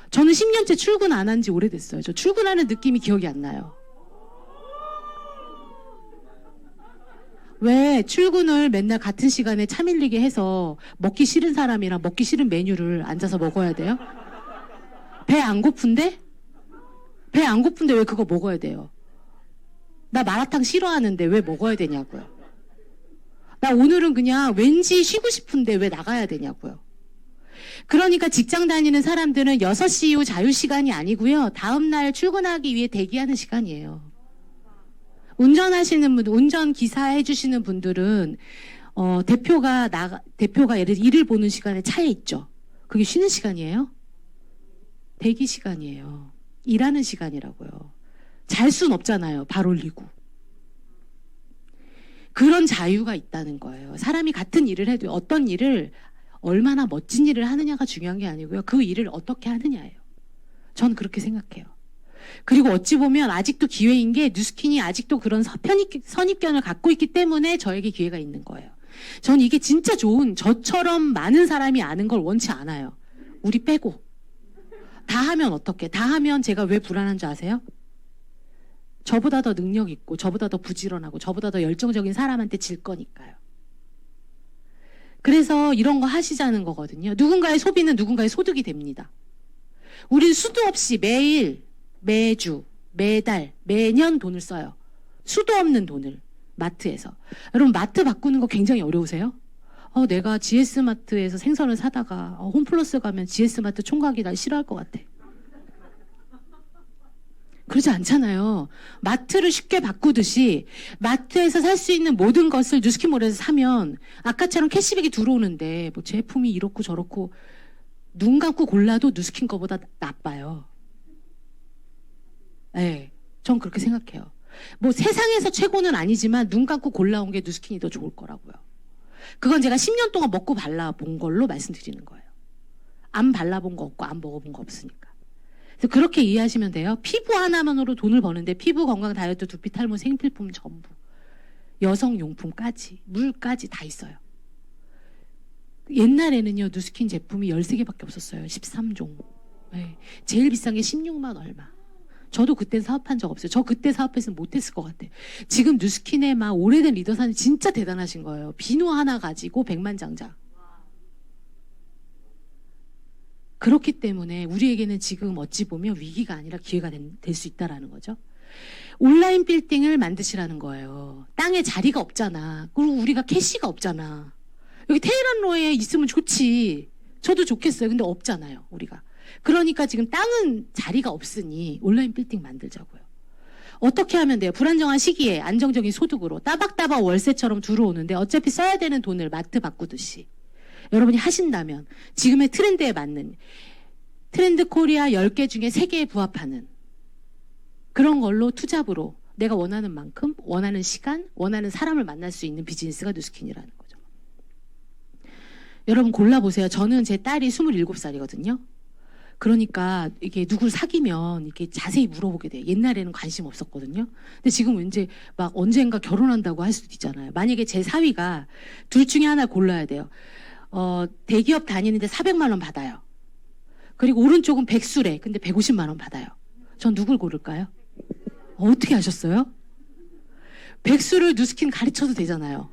S1: 저는 10년째 출근 안 한 지 오래됐어요. 저 출근하는 느낌이 기억이 안 나요. 왜 출근을 맨날 같은 시간에 차 밀리게 해서 먹기 싫은 사람이랑 먹기 싫은 메뉴를 앉아서 먹어야 돼요? 배 안 고픈데? 배 안 고픈데 왜 그거 먹어야 돼요? 나 마라탕 싫어하는데 왜 먹어야 되냐고요? 나 오늘은 그냥 왠지 쉬고 싶은데 왜 나가야 되냐고요? 그러니까 직장 다니는 사람들은 6시 이후 자유시간이 아니고요. 다음날 출근하기 위해 대기하는 시간이에요. 운전하시는 분들, 운전기사 해주시는 분들은, 대표가 예를 들어 일을 보는 시간에 차에 있죠. 그게 쉬는 시간이에요? 대기 시간이에요. 일하는 시간이라고요. 잘 순 없잖아요. 발 올리고. 그런 자유가 있다는 거예요. 사람이 같은 일을 해도 어떤 일을 얼마나 멋진 일을 하느냐가 중요한 게 아니고요. 그 일을 어떻게 하느냐예요. 저는 그렇게 생각해요. 그리고 어찌 보면 아직도 기회인 게 뉴스킨이 아직도 그런 선입견을 갖고 있기 때문에 저에게 기회가 있는 거예요. 전 이게 진짜 좋은, 저처럼 많은 사람이 아는 걸 원치 않아요. 우리 빼고. 다 하면 어떻게? 다 하면 제가 왜 불안한 줄 아세요? 저보다 더 능력 있고 저보다 더 부지런하고 저보다 더 열정적인 사람한테 질 거니까요. 그래서 이런 거 하시자는 거거든요. 누군가의 소비는 누군가의 소득이 됩니다. 우린 수도 없이 매일, 매주, 매달, 매년 돈을 써요. 수도 없는 돈을 마트에서. 여러분 마트 바꾸는 거 굉장히 어려우세요? 내가 GS마트에서 생선을 사다가 홈플러스 가면 GS마트 총각이 날 싫어할 것 같아. 그러지 않잖아요. 마트를 쉽게 바꾸듯이 마트에서 살 수 있는 모든 것을 뉴스킨몰에서 사면 아까처럼 캐시백이 들어오는데 뭐 제품이 이렇고 저렇고 눈 감고 골라도 뉴스킨 거보다 나빠요. 네, 전 그렇게 생각해요. 뭐 세상에서 최고는 아니지만 눈 감고 골라온 게 뉴스킨이 더 좋을 거라고요. 그건 제가 10년 동안 먹고 발라본 걸로 말씀드리는 거예요. 안 발라본 거 없고 안 먹어본 거 없으니까. 그래서 그렇게 이해하시면 돼요. 피부 하나만으로 돈을 버는데 피부 건강, 다이어트, 두피, 탈모, 생필품 전부. 여성용품까지, 물까지 다 있어요. 옛날에는요, 뉴스킨 제품이 13개밖에 없었어요. 13종. 네. 제일 비싼 게 16만 얼마. 저도 그때 사업한 적 없어요. 저 그때 사업했으면 못했을 것 같아요. 지금 뉴스킨의 막 오래된 리더사는 진짜 대단하신 거예요. 비누 하나 가지고 백만장자. 그렇기 때문에 우리에게는 지금 어찌 보면 위기가 아니라 기회가 될 수 있다라는 거죠. 온라인 빌딩을 만드시라는 거예요. 땅에 자리가 없잖아. 그리고 우리가 캐시가 없잖아. 여기 테헤란로에 있으면 좋지. 저도 좋겠어요. 근데 없잖아요, 우리가. 그러니까 지금 땅은 자리가 없으니 온라인 빌딩 만들자고요. 어떻게 하면 돼요? 불안정한 시기에 안정적인 소득으로 따박따박 월세처럼 들어오는데 어차피 써야 되는 돈을 마트 바꾸듯이 여러분이 하신다면 지금의 트렌드에 맞는 트렌드 코리아 10개 중에 3개에 부합하는 그런 걸로 투잡으로 내가 원하는 만큼 원하는 시간, 원하는 사람을 만날 수 있는 비즈니스가 뉴스킨이라는 거죠. 여러분 골라보세요. 저는 제 딸이 27살이거든요. 그러니까 이게 누굴 사귀면 이렇게 자세히 물어보게 돼요. 옛날에는 관심 없었거든요. 근데 지금 왠지 막 언젠가 결혼한다고 할 수도 있잖아요. 만약에 제 사위가 둘 중에 하나 골라야 돼요. 대기업 다니는데 400만 원 받아요. 그리고 오른쪽은 백수래. 근데 150만 원 받아요. 전 누굴 고를까요? 어떻게 하셨어요? 백수를 뉴스킨 가르쳐도 되잖아요.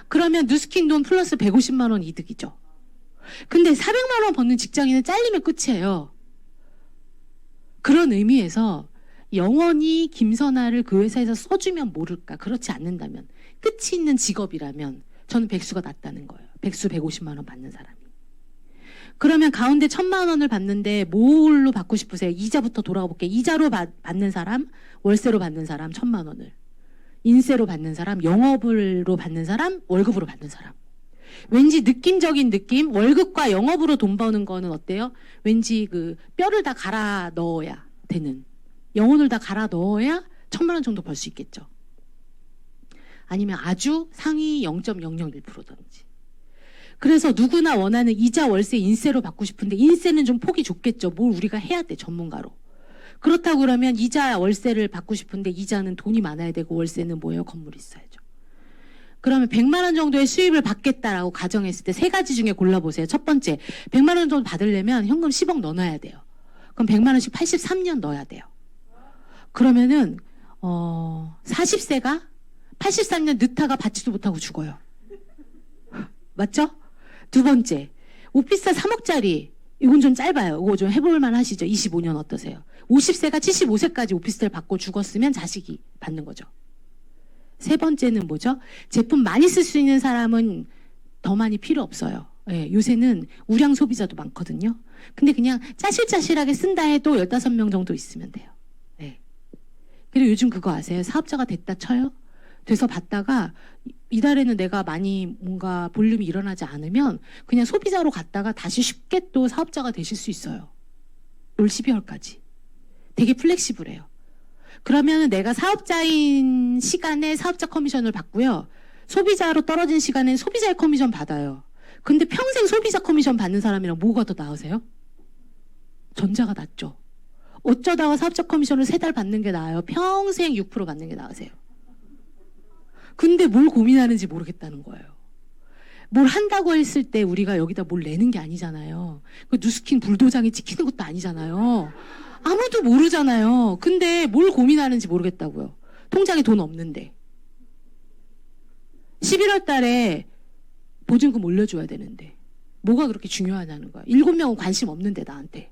S1: 그러면 뉴스킨 돈 플러스 150만 원 이득이죠. 근데 400만 원 버는 직장인은 잘리면 끝이에요. 그런 의미에서 영원히 김선아를 그 회사에서 써주면 모를까. 그렇지 않는다면 끝이 있는 직업이라면 저는 백수가 낫다는 거예요. 백수 150만 원 받는 사람이. 그러면 가운데 1000만 원을 받는데 뭘로 받고 싶으세요? 이자부터 돌아가 볼게요. 이자로 받는 사람, 월세로 받는 사람 1000만 원을. 인세로 받는 사람, 영업으로 받는 사람, 월급으로 받는 사람. 왠지 느낌적인 느낌, 월급과 영업으로 돈 버는 거는 어때요? 왠지 그 뼈를 다 갈아 넣어야 되는, 영혼을 다 갈아 넣어야 1000만 원 정도 벌 수 있겠죠. 아니면 아주 상위 0.001%든지. 그래서 누구나 원하는 이자 월세 인세로 받고 싶은데 인세는 좀 폭이 좁겠죠. 뭘 우리가 해야 돼, 전문가로. 그렇다고 그러면 이자 월세를 받고 싶은데 이자는 돈이 많아야 되고 월세는 뭐예요? 건물이 있어야죠. 그러면 100만 원 정도의 수입을 받겠다라고 가정했을 때 세 가지 중에 골라보세요. 첫 번째, 100만 원 정도 받으려면 현금 10억 넣어놔야 돼요. 그럼 100만 원씩 83년 넣어야 돼요. 그러면은 40세가 83년 늦다가 받지도 못하고 죽어요. 맞죠? 두 번째, 오피스텔 3억짜리 이건 좀 짧아요. 이거 좀 해볼만 하시죠? 25년 어떠세요? 50세가 75세까지 오피스텔 받고 죽었으면 자식이 받는 거죠. 세 번째는 뭐죠? 제품 많이 쓸 수 있는 사람은 더 많이 필요 없어요. 예, 요새는 우량 소비자도 많거든요. 근데 그냥 짜실짜실하게 쓴다 해도 15명 정도 있으면 돼요. 예. 그리고 요즘 그거 아세요? 사업자가 됐다 쳐요? 돼서 받다가 이달에는 내가 많이 뭔가 볼륨이 일어나지 않으면 그냥 소비자로 갔다가 다시 쉽게 또 사업자가 되실 수 있어요. 올 12월까지. 되게 플렉시블해요. 그러면 내가 사업자인 시간에 사업자 커미션을 받고요. 소비자로 떨어진 시간엔 소비자의 커미션 받아요. 근데 평생 소비자 커미션 받는 사람이랑 뭐가 더 나으세요? 전자가 낫죠. 어쩌다가 사업자 커미션을 3달 받는 게 나아요? 평생 6% 받는 게 나으세요? 근데 뭘 고민하는지 모르겠다는 거예요. 뭘 한다고 했을 때 우리가 여기다 뭘 내는 게 아니잖아요. 그 누스킨 불도장이 찍히는 것도 아니잖아요. 아무도 모르잖아요. 근데 뭘 고민하는지 모르겠다고요. 통장에 돈 없는데. 11월 달에 보증금 올려줘야 되는데. 뭐가 그렇게 중요하냐는 거야. 7명은 관심 없는데 나한테.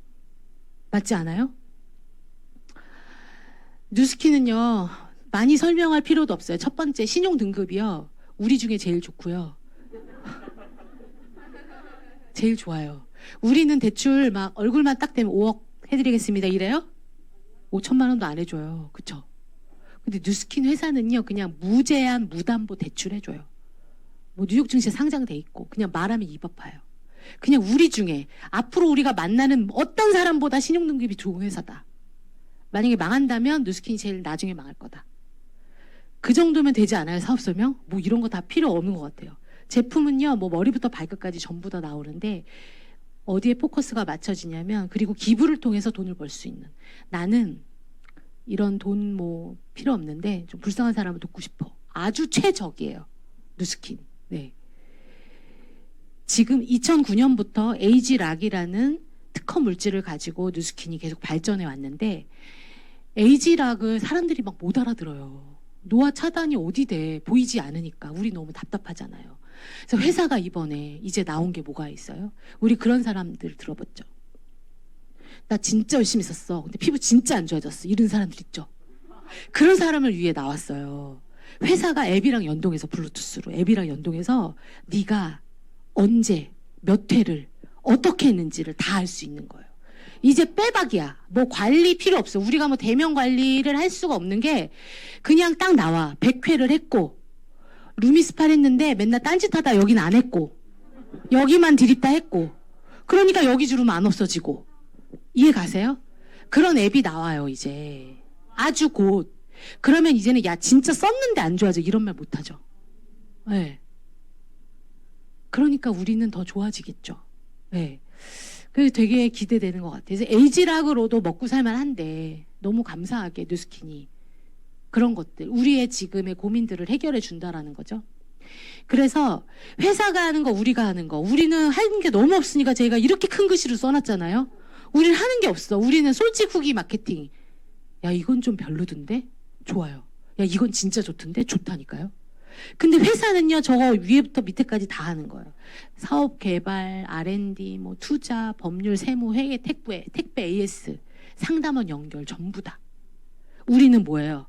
S1: 맞지 않아요? 누스킨은요. 많이 설명할 필요도 없어요. 첫 번째 신용 등급이요. 우리 중에 제일 좋고요. 제일 좋아요. 우리는 대출 막 얼굴만 딱 되면 5억 해드리겠습니다 이래요? 5천만 원도 안 해줘요. 그쵸? 근데 누스킨 회사는요. 그냥 무제한 무담보 대출 해줘요. 뭐 뉴욕 증시에 상장돼 있고 그냥 말하면 입 아파요. 그냥 우리 중에 앞으로 우리가 만나는 어떤 사람보다 신용등급이 좋은 회사다. 만약에 망한다면 누스킨이 제일 나중에 망할 거다. 그 정도면 되지 않아요? 사업 설명? 뭐 이런 거 다 필요 없는 것 같아요. 제품은요. 뭐 머리부터 발끝까지 전부 다 나오는데 어디에 포커스가 맞춰지냐면 그리고 기부를 통해서 돈을 벌 수 있는. 나는 이런 돈 뭐 필요 없는데 좀 불쌍한 사람을 돕고 싶어. 아주 최적이에요. 누스킨. 네. 지금 2009년부터 에이지락이라는 특허 물질을 가지고 누스킨이 계속 발전해 왔는데 에이지락을 사람들이 막 못 알아들어요. 노화 차단이 어디 돼? 보이지 않으니까. 우리 너무 답답하잖아요. 그래서 회사가 이번에 이제 나온 게 뭐가 있어요? 우리 그런 사람들 들어봤죠. 나 진짜 열심히 썼어. 근데 피부 진짜 안 좋아졌어. 이런 사람들 있죠. 그런 사람을 위해 나왔어요. 회사가 앱이랑 연동해서 블루투스로 앱이랑 연동해서 네가 언제 몇 회를 어떻게 했는지를 다 알 수 있는 거예요. 이제 빼박이야. 뭐 관리 필요 없어. 우리가 뭐 대면 관리를 할 수가 없는 게 그냥 딱 나와. 100회를 했고 루미스팔 했는데 맨날 딴짓하다 여긴 안 했고 여기만 디립다 했고 그러니까 여기 주름 안 없어지고 이해 가세요? 그런 앱이 나와요 이제 아주 곧. 그러면 이제는 야 진짜 썼는데 안 좋아져 이런 말 못하죠. 네. 그러니까 우리는 더 좋아지겠죠. 네. 그래서 되게 기대되는 것 같아요. 그래서 에이지락으로도 먹고 살만한데 너무 감사하게 누스킨이 그런 것들 우리의 지금의 고민들을 해결해 준다라는 거죠. 그래서 회사가 하는 거 우리가 하는 거 우리는 하는 게 너무 없으니까 저희가 이렇게 큰 글씨로 써놨잖아요. 우리는 하는 게 없어. 우리는 솔직 후기 마케팅. 야 이건 좀 별로던데 좋아요. 야 이건 진짜 좋던데 좋다니까요. 근데 회사는요 저거 위에부터 밑에까지 다 하는 거예요. 사업 개발, R&D, 뭐 투자, 법률, 세무, 회계, 택배 AS, 상담원 연결 전부 다. 우리는 뭐예요?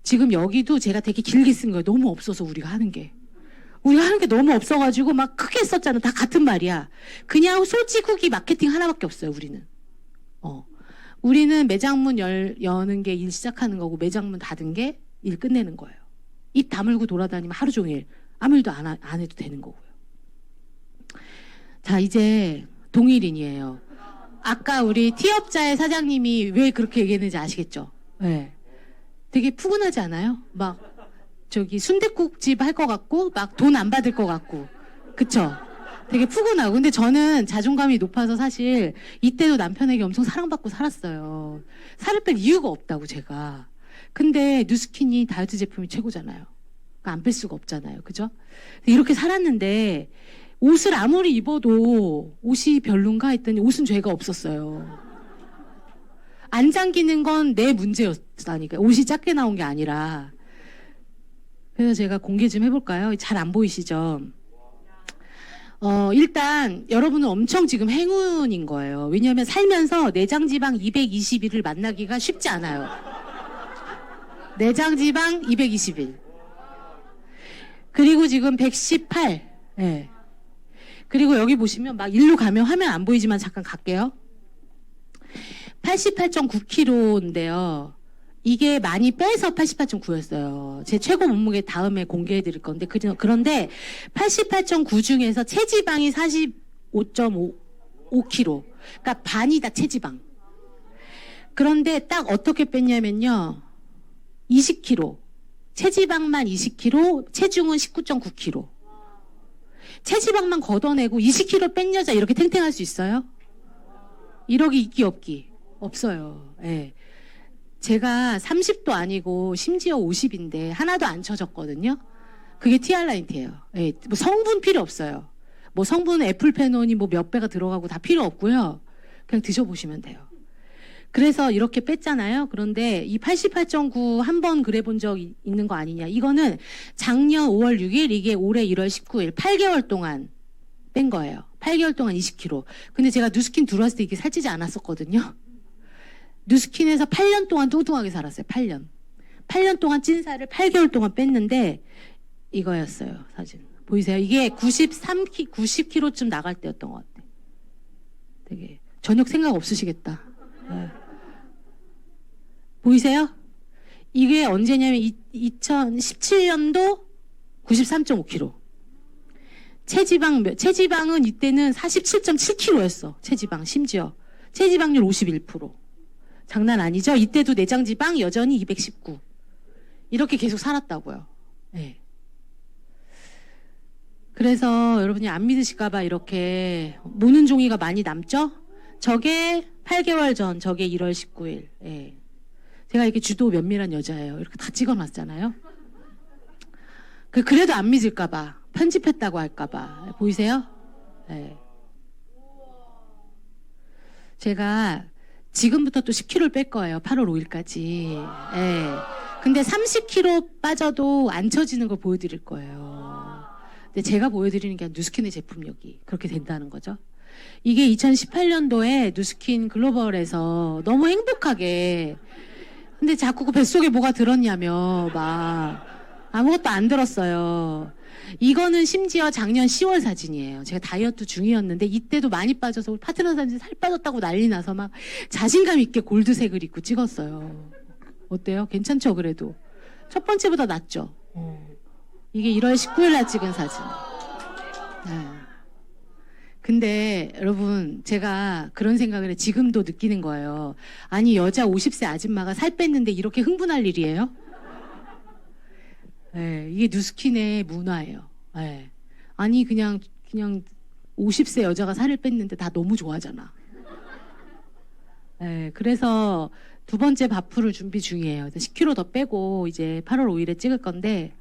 S1: 지금 여기도 제가 되게 길게 쓴 거예요. 너무 없어서 우리가 하는 게 너무 없어가지고 막 크게 썼잖아. 다 같은 말이야. 그냥 솔직 후기 마케팅 하나밖에 없어요. 우리는 매장문 여는 게 일 시작하는 거고 매장문 닫은 게 일 끝내는 거예요. 입 다물고 돌아다니면 하루 종일 아무 일도 안 해도 되는 거고요. 자 이제 동일인이에요. 아까 우리 티업자의 사장님이 왜 그렇게 얘기했는지 아시겠죠? 네. 되게 푸근하지 않아요? 막 저기 순댓국집 할 것 같고 막 돈 안 받을 것 같고 그쵸? 되게 푸근하고. 근데 저는 자존감이 높아서 사실 이때도 남편에게 엄청 사랑받고 살았어요. 살을 뺄 이유가 없다고 제가. 근데 누스킨이 다이어트 제품이 최고잖아요. 그러니까 안 뺄 수가 없잖아요. 그죠? 이렇게 살았는데 옷을 아무리 입어도 옷이 별론가 했더니 옷은 죄가 없었어요. 안 잠기는 건 내 문제였다니까. 옷이 작게 나온 게 아니라. 그래서 제가 공개 좀 해볼까요? 잘 안 보이시죠? 일단 여러분은 엄청 지금 행운인 거예요. 왜냐하면 살면서 내장지방 220일을 만나기가 쉽지 않아요. 내장지방 220일. 그리고 지금 118. 네. 그리고 여기 보시면 막 일로 가면 화면 안 보이지만 잠깐 갈게요. 88.9kg인데요. 이게 많이 빼서 88.9였어요. 제 최고 몸무게 다음에 공개해 드릴 건데, 그런데 88.9 중에서 체지방이 45.5kg. 그러니까 반이 다 체지방. 그런데 딱 어떻게 뺐냐면요. 20kg. 체지방만 20kg, 체중은 19.9kg. 체지방만 걷어내고 20kg 뺀 여자 이렇게 탱탱할 수 있어요? 1억이 있기 없기? 없어요. 예. 제가 30도 아니고 심지어 50인데 하나도 안 쳐졌거든요. 그게 티알라인트예요. 예, 뭐 성분 필요 없어요. 뭐 성분 애플페논이 뭐 몇 배가 들어가고 다 필요 없고요. 그냥 드셔보시면 돼요. 그래서 이렇게 뺐잖아요. 그런데 이 88.9 한 번 그래 본 적 있는 거 아니냐. 이거는 작년 5월 6일, 이게 올해 1월 19일, 8개월 동안 뺀 거예요. 8개월 동안 20kg. 근데 제가 누스킨 들어왔을 때 이게 살찌지 않았었거든요. 누스킨에서 8년 동안 뚱뚱하게 살았어요. 8년. 8년 동안 찐 살을 8개월 동안 뺐는데 이거였어요. 사진. 보이세요? 이게 90kg쯤 나갈 때였던 것 같아요. 되게 저녁 생각 없으시겠다. 네. 보이세요? 이게 언제냐면 2017년도 93.5kg. 체지방은 이때는 47.7kg였어. 체지방 심지어. 체지방률 51%. 장난 아니죠? 이때도 내장지방 여전히 219. 이렇게 계속 살았다고요. 네. 그래서 여러분이 안 믿으실까봐 이렇게 모는 종이가 많이 남죠? 저게 8개월 전, 저게 1월 19일. 네. 제가 이렇게 주도 면밀한 여자예요. 이렇게 다 찍어놨잖아요. 그래도 안 믿을까봐. 편집했다고 할까봐. 보이세요? 네. 제가 지금부터 또 10kg를 뺄 거예요. 8월 5일까지. 네. 근데 30kg 빠져도 안 처지는 걸 보여드릴 거예요. 근데 제가 보여드리는 게 누스킨의 제품력이 그렇게 된다는 거죠. 이게 2018년도에 누스킨 글로벌에서 너무 행복하게, 근데 자꾸 그 뱃속에 뭐가 들었냐며 막 아무것도 안 들었어요. 이거는 심지어 작년 10월 사진이에요. 제가 다이어트 중이었는데 이때도 많이 빠져서 우리 파트너 사진 살 빠졌다고 난리 나서 막 자신감 있게 골드색을 입고 찍었어요. 어때요? 괜찮죠? 그래도 첫 번째보다 낫죠? 이게 1월 19일 날 찍은 사진. 네. 근데 여러분, 제가 그런 생각을 지금도 느끼는 거예요. 아니, 여자 50세 아줌마가 살 뺐는데 이렇게 흥분할 일이에요? 네, 이게 누스킨의 문화예요. 네. 아니, 그냥 50세 여자가 살을 뺐는데 다 너무 좋아하잖아. 네, 그래서 두 번째 바프를 준비 중이에요. 10kg 더 빼고 이제 8월 5일에 찍을 건데,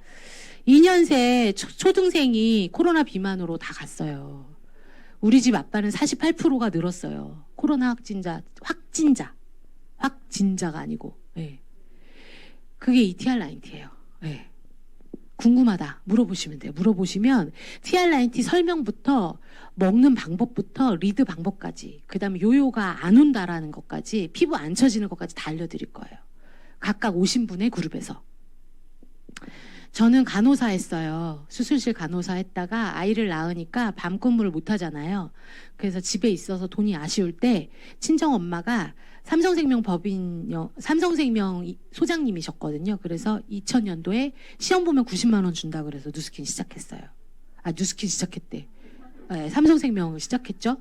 S1: 2년새 초등생이 코로나 비만으로 다 갔어요. 우리 집 아빠는 48%가 늘었어요. 코로나 확진자가 아니고. 네. 그게 ETR90예요. 네. 궁금하다. 물어보시면 돼요. 물어보시면 TR90 설명부터 먹는 방법부터 리드 방법까지, 그 다음에 요요가 안 온다라는 것까지, 피부 안 처지는 것까지 다 알려드릴 거예요. 각각 오신 분의 그룹에서. 저는 간호사 했어요. 수술실 간호사 했다가 아이를 낳으니까 밤 근무를 못 하잖아요. 그래서 집에 있어서 돈이 아쉬울 때 친정 엄마가 삼성생명 소장님이셨거든요. 그래서 2000년도에 시험 보면 90만 원 준다 그래서 누스킨 시작했어요. 누스킨 시작했대. 네, 삼성생명 시작했죠.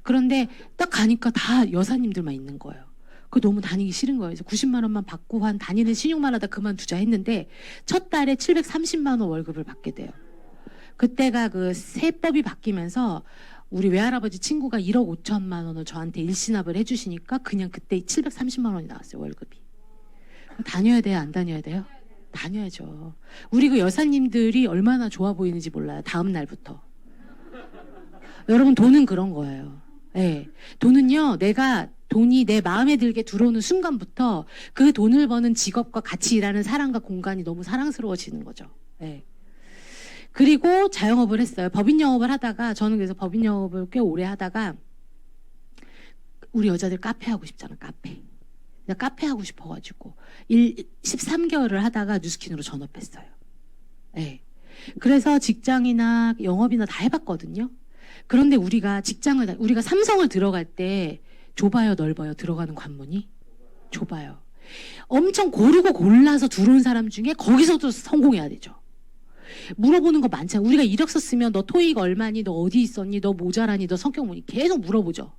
S1: 그런데 딱 가니까 다 여사님들만 있는 거예요. 그거 너무 다니기 싫은 거예요. 그래서 90만 원만 받고 한 다니는 신용만 하다 그만두자 했는데 첫 달에 730만 원 월급을 받게 돼요. 그때가 그 세법이 바뀌면서 우리 외할아버지 친구가 1억 5천만 원을 저한테 일시납을 해주시니까 그냥 그때 730만 원이 나왔어요, 월급이. 다녀야 돼요, 안 다녀야 돼요? 다녀야죠. 우리 그 여사님들이 얼마나 좋아 보이는지 몰라요, 다음 날부터. 여러분, 돈은 그런 거예요. 네. 돈은요, 돈이 내 마음에 들게 들어오는 순간부터 그 돈을 버는 직업과 같이 일하는 사람과 공간이 너무 사랑스러워지는 거죠. 네. 그리고 자영업을 했어요. 법인 영업을 하다가, 저는 그래서 법인 영업을 꽤 오래 하다가, 우리 여자들 카페 하고 싶잖아, 카페. 내가 카페 하고 싶어가지고, 13개월을 하다가 뉴스킨으로 전업했어요. 네. 그래서 직장이나 영업이나 다 해봤거든요. 그런데 우리가 삼성을 들어갈 때 좁아요, 넓어요? 들어가는 관문이? 좁아요. 엄청 고르고 골라서 들어온 사람 중에 거기서도 성공해야 되죠. 물어보는 거 많잖아. 우리가 이력서 쓰면 너 토익 얼마니? 너 어디 있었니? 너 모자라니? 너 성격 뭐니? 계속 물어보죠.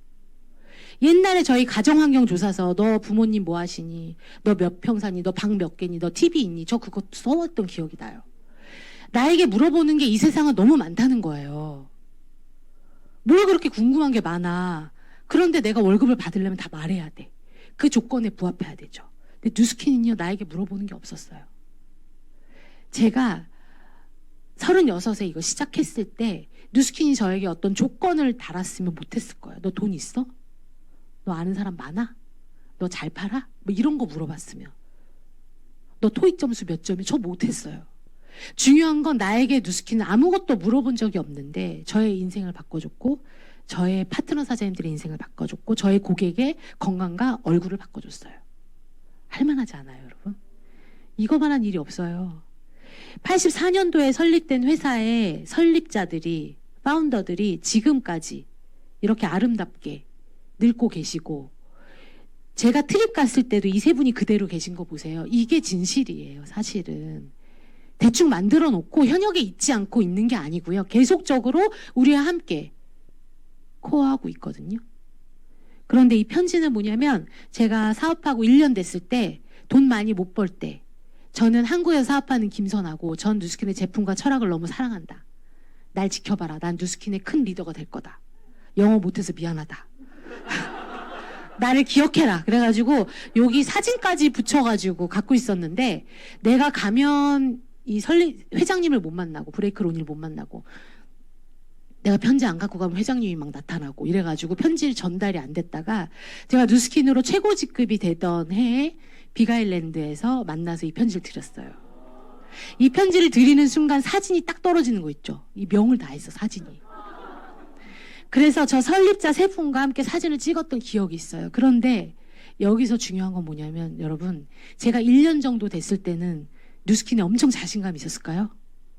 S1: 옛날에 저희 가정환경조사서 너 부모님 뭐 하시니? 너 몇 평 사니? 너 방 몇 개니? 너 TV 있니? 저 그거 써왔던 기억이 나요. 나에게 물어보는 게 이 세상은 너무 많다는 거예요. 뭘 그렇게 궁금한 게 많아. 그런데 내가 월급을 받으려면 다 말해야 돼. 그 조건에 부합해야 되죠. 근데 뉴스킨은요, 나에게 물어보는 게 없었어요. 제가 36에 이거 시작했을 때 뉴스킨이 저에게 어떤 조건을 달았으면 못했을 거예요. 너 돈 있어? 너 아는 사람 많아? 너 잘 팔아? 뭐 이런 거 물어봤으면. 너 토익 점수 몇 점이? 저 못했어요. 중요한 건 나에게 뉴스킨은 아무것도 물어본 적이 없는데 저의 인생을 바꿔줬고, 저의 파트너 사장님들의 인생을 바꿔줬고, 저의 고객의 건강과 얼굴을 바꿔줬어요. 할만하지 않아요, 여러분? 이거만한 일이 없어요. 84년도에 설립된 회사의 설립자들이, 파운더들이 지금까지 이렇게 아름답게 늙고 계시고, 제가 트립 갔을 때도 이 세 분이 그대로 계신 거 보세요. 이게 진실이에요, 사실은. 대충 만들어 놓고 현역에 있지 않고 있는 게 아니고요. 계속적으로 우리와 함께 코어하고 있거든요. 그런데 이 편지는 뭐냐면, 제가 사업하고 1년 됐을 때, 돈 많이 못 벌 때, 저는 한국에서 사업하는 김선하고 전 뉴스킨의 제품과 철학을 너무 사랑한다. 날 지켜봐라. 난 뉴스킨의 큰 리더가 될 거다. 영어 못해서 미안하다. 나를 기억해라. 그래가지고 여기 사진까지 붙여가지고 갖고 있었는데, 내가 가면 이 회장님을 못 만나고, 브레이크 론을 못 만나고, 내가 편지 안 갖고 가면 회장님이 막 나타나고 이래가지고 편지를 전달이 안 됐다가, 제가 뉴스킨으로 최고 직급이 되던 해에 비가일랜드에서 만나서 이 편지를 드렸어요. 이 편지를 드리는 순간 사진이 딱 떨어지는 거 있죠. 이 명을 다했어, 사진이. 그래서 저 설립자 세 분과 함께 사진을 찍었던 기억이 있어요. 그런데 여기서 중요한 건 뭐냐면, 여러분, 제가 1년 정도 됐을 때는 뉴스킨에 엄청 자신감이 있었을까요?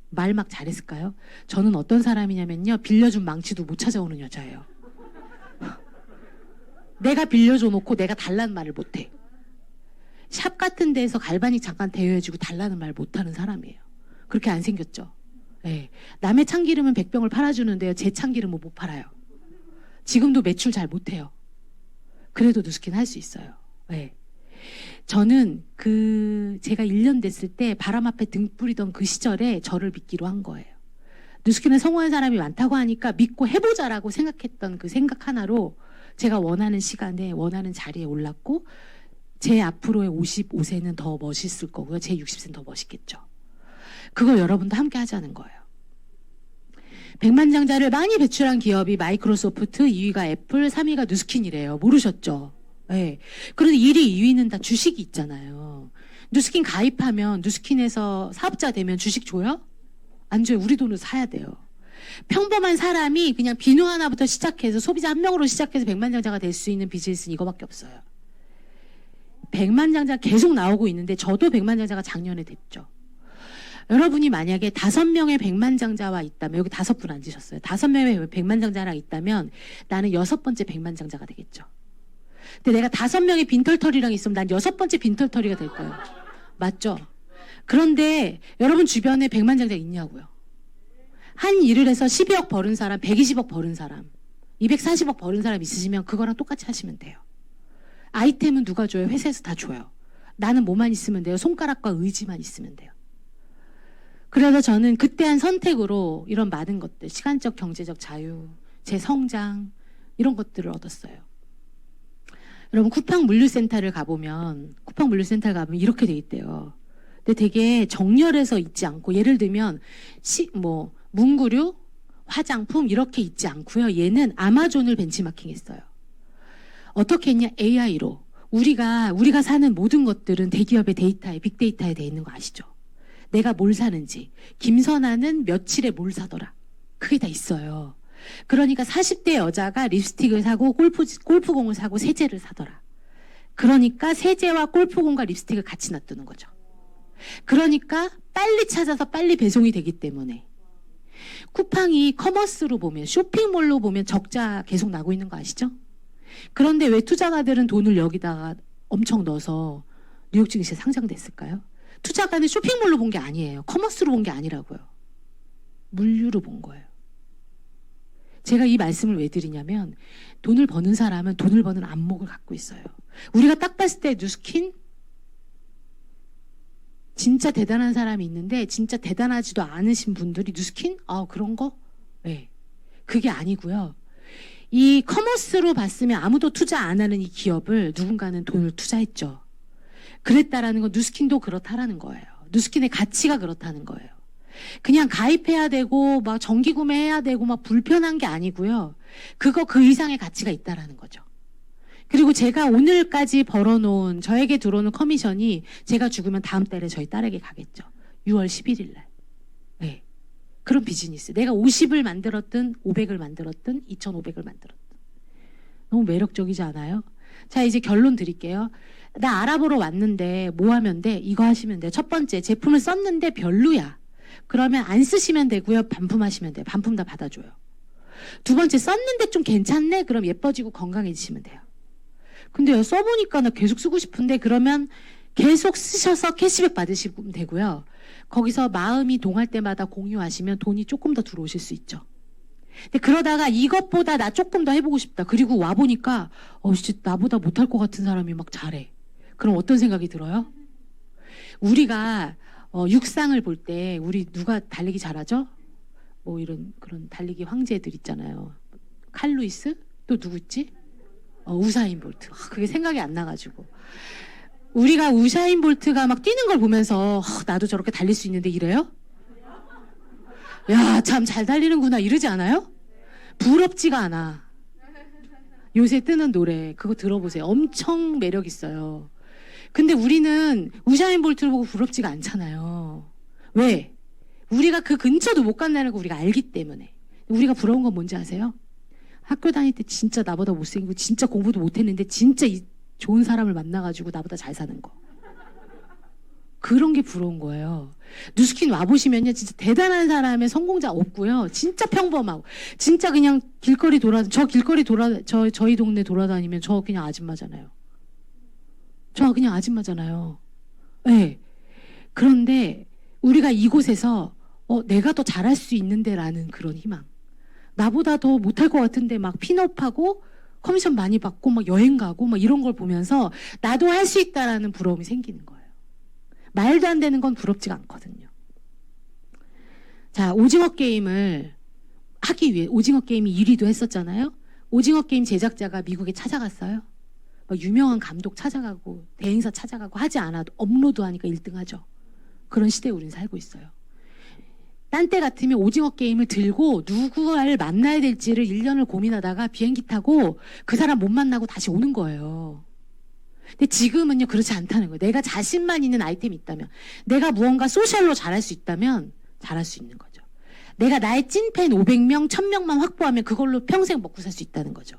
S1: 말 막 잘했을까요? 저는 어떤 사람이냐면요, 빌려준 망치도 못 찾아오는 여자예요. 내가 빌려줘 놓고 내가 달라는 말을 못해. 샵 같은 데에서 갈바닉 잠깐 대여해주고 달라는 말 못하는 사람이에요. 그렇게 안 생겼죠? 네. 남의 참기름은 100병을 팔아주는데요, 제 참기름은 못 팔아요. 지금도 매출 잘 못해요. 그래도 뉴스킨 할 수 있어요. 네. 저는 제가 1년 됐을 때 바람 앞에 등 뿌리던 그 시절에 저를 믿기로 한 거예요. 뉴스킨에 성공한 사람이 많다고 하니까 믿고 해보자라고 생각했던 그 생각 하나로 제가 원하는 시간에 원하는 자리에 올랐고, 제 앞으로의 55세는 더 멋있을 거고요. 제 60세는 더 멋있겠죠. 그걸 여러분도 함께 하자는 거예요. 백만장자를 많이 배출한 기업이 마이크로소프트, 2위가 애플, 3위가 뉴스킨이래요. 모르셨죠? 네. 그런데 1위, 2위는 다 주식이 있잖아요. 뉴스킨 가입하면, 뉴스킨에서 사업자 되면 주식 줘요? 안 줘요. 우리 돈으로 사야 돼요. 평범한 사람이 그냥 비누 하나부터 시작해서 소비자 한 명으로 시작해서 백만장자가 될 수 있는 비즈니스는 이거밖에 없어요. 백만장자 계속 나오고 있는데, 저도 백만장자가 작년에 됐죠. 여러분이 만약에 5명의 백만장자와 있다면, 여기 5분 앉으셨어요. 5명의 백만장자랑 있다면 나는 6번째 백만장자가 되겠죠. 근데 내가 5명의 빈털터리랑 있으면 난 6번째 빈털터리가 될 거예요. 맞죠? 그런데 여러분 주변에 백만장자 있냐고요. 한 일을 해서 12억 벌은 사람, 120억 벌은 사람, 240억 벌은 사람 있으시면 그거랑 똑같이 하시면 돼요. 아이템은 누가 줘요? 회사에서 다 줘요. 나는 뭐만 있으면 돼요? 손가락과 의지만 있으면 돼요. 그래서 저는 그때 한 선택으로 이런 많은 것들, 시간적, 경제적 자유, 제 성장, 이런 것들을 얻었어요. 여러분, 쿠팡 물류센터를 가보면 이렇게 돼 있대요. 근데 되게 정렬해서 있지 않고, 예를 들면, 문구류, 화장품, 이렇게 있지 않고요. 얘는 아마존을 벤치마킹 했어요. 어떻게 했냐? AI로. 우리가 사는 모든 것들은 대기업의 데이터에, 빅데이터에 돼 있는 거 아시죠? 내가 뭘 사는지, 김선아는 며칠에 뭘 사더라. 그게 다 있어요. 그러니까 40대 여자가 립스틱을 사고 골프공을 사고 세제를 사더라. 그러니까 세제와 골프공과 립스틱을 같이 놔두는 거죠. 그러니까 빨리 찾아서 빨리 배송이 되기 때문에. 쿠팡이 커머스로 보면, 쇼핑몰로 보면 적자 계속 나고 있는 거 아시죠? 그런데 왜 투자가들은 돈을 여기다가 엄청 넣어서 뉴욕 증시에 상장됐을까요? 투자가는 쇼핑몰로 본 게 아니에요. 커머스로 본 게 아니라고요. 물류로 본 거예요. 제가 이 말씀을 왜 드리냐면, 돈을 버는 사람은 돈을 버는 안목을 갖고 있어요. 우리가 딱 봤을 때 누스킨 진짜 대단한 사람이 있는데, 진짜 대단하지도 않으신 분들이 누스킨? 그런 거? 네. 그게 아니고요. 이 커머스로 봤으면 아무도 투자 안 하는 이 기업을 누군가는 돈을 투자했죠. 그랬다라는 건 누스킨도 그렇다라는 거예요. 누스킨의 가치가 그렇다는 거예요. 그냥 가입해야 되고 막 정기 구매해야 되고 막 불편한 게 아니고요. 그 이상의 가치가 있다라는 거죠. 그리고 제가 오늘까지 벌어놓은, 저에게 들어오는 커미션이 제가 죽으면 다음 달에 저희 딸에게 가겠죠. 6월 11일 날. 네. 그런 비즈니스. 내가 50을 만들었든 500을 만들었든 2,500을 만들었든. 너무 매력적이지 않아요? 자, 이제 결론 드릴게요. 나 알아보러 왔는데 뭐 하면 돼? 이거 하시면 돼요. 첫 번째, 제품을 썼는데 별로야. 그러면 안 쓰시면 되고요. 반품하시면 돼요. 반품 다 받아줘요. 두 번째, 썼는데 좀 괜찮네? 그럼 예뻐지고 건강해지시면 돼요. 근데 써보니까 나 계속 쓰고 싶은데, 그러면 계속 쓰셔서 캐시백 받으시면 되고요. 거기서 마음이 동할 때마다 공유하시면 돈이 조금 더 들어오실 수 있죠. 근데 그러다가 이것보다 나 조금 더 해보고 싶다. 그리고 와보니까 진짜 나보다 못할 것 같은 사람이 막 잘해. 그럼 어떤 생각이 들어요? 우리가 육상을 볼 때 우리 누가 달리기 잘하죠? 뭐 이런 그런 달리기 황제들 있잖아요. 칼 루이스? 또 누구 있지? 우사인 볼트. 그게 생각이 안 나가지고. 우리가 우사인 볼트가 막 뛰는 걸 보면서 나도 저렇게 달릴 수 있는데 이래요? 야, 참 잘 달리는구나 이러지 않아요? 부럽지가 않아. 요새 뜨는 노래 그거 들어보세요. 엄청 매력 있어요. 근데 우리는 우사인 볼트를 보고 부럽지가 않잖아요. 왜? 우리가 그 근처도 못 간다는 거 우리가 알기 때문에. 우리가 부러운 건 뭔지 아세요? 학교 다닐 때 진짜 나보다 못생기고 진짜 공부도 못했는데 진짜 좋은 사람을 만나가지고 나보다 잘 사는 거. 그런 게 부러운 거예요. 누스킨 와보시면요. 진짜 대단한 사람의 성공자 없고요. 진짜 평범하고. 진짜 그냥 저희 동네 돌아다니면 저 그냥 아줌마잖아요. 저 그냥 아줌마잖아요. 네. 그런데 우리가 이곳에서 내가 더 잘할 수 있는데 라는 그런 희망. 나보다 더 못할 것 같은데 막 핀업하고 커미션 많이 받고 막 여행 가고 막 이런 걸 보면서 나도 할 수 있다라는 부러움이 생기는 거예요. 말도 안 되는 건 부럽지가 않거든요. 자, 오징어 게임을 하기 위해 오징어 게임이 1위도 했었잖아요. 오징어 게임 제작자가 미국에 찾아갔어요. 막 유명한 감독 찾아가고 대행사 찾아가고 하지 않아도 업로드 하니까 1등 하죠. 그런 시대에 우리는 살고 있어요. 딴 때 같으면 오징어 게임을 들고 누구를 만나야 될지를 1년을 고민하다가 비행기 타고 그 사람 못 만나고 다시 오는 거예요. 근데 지금은요, 그렇지 않다는 거예요. 내가 자신만 있는 아이템이 있다면, 내가 무언가 소셜로 잘할 수 있다면 잘할 수 있는 거죠. 내가 나의 찐팬 500명, 1000명만 확보하면 그걸로 평생 먹고 살 수 있다는 거죠.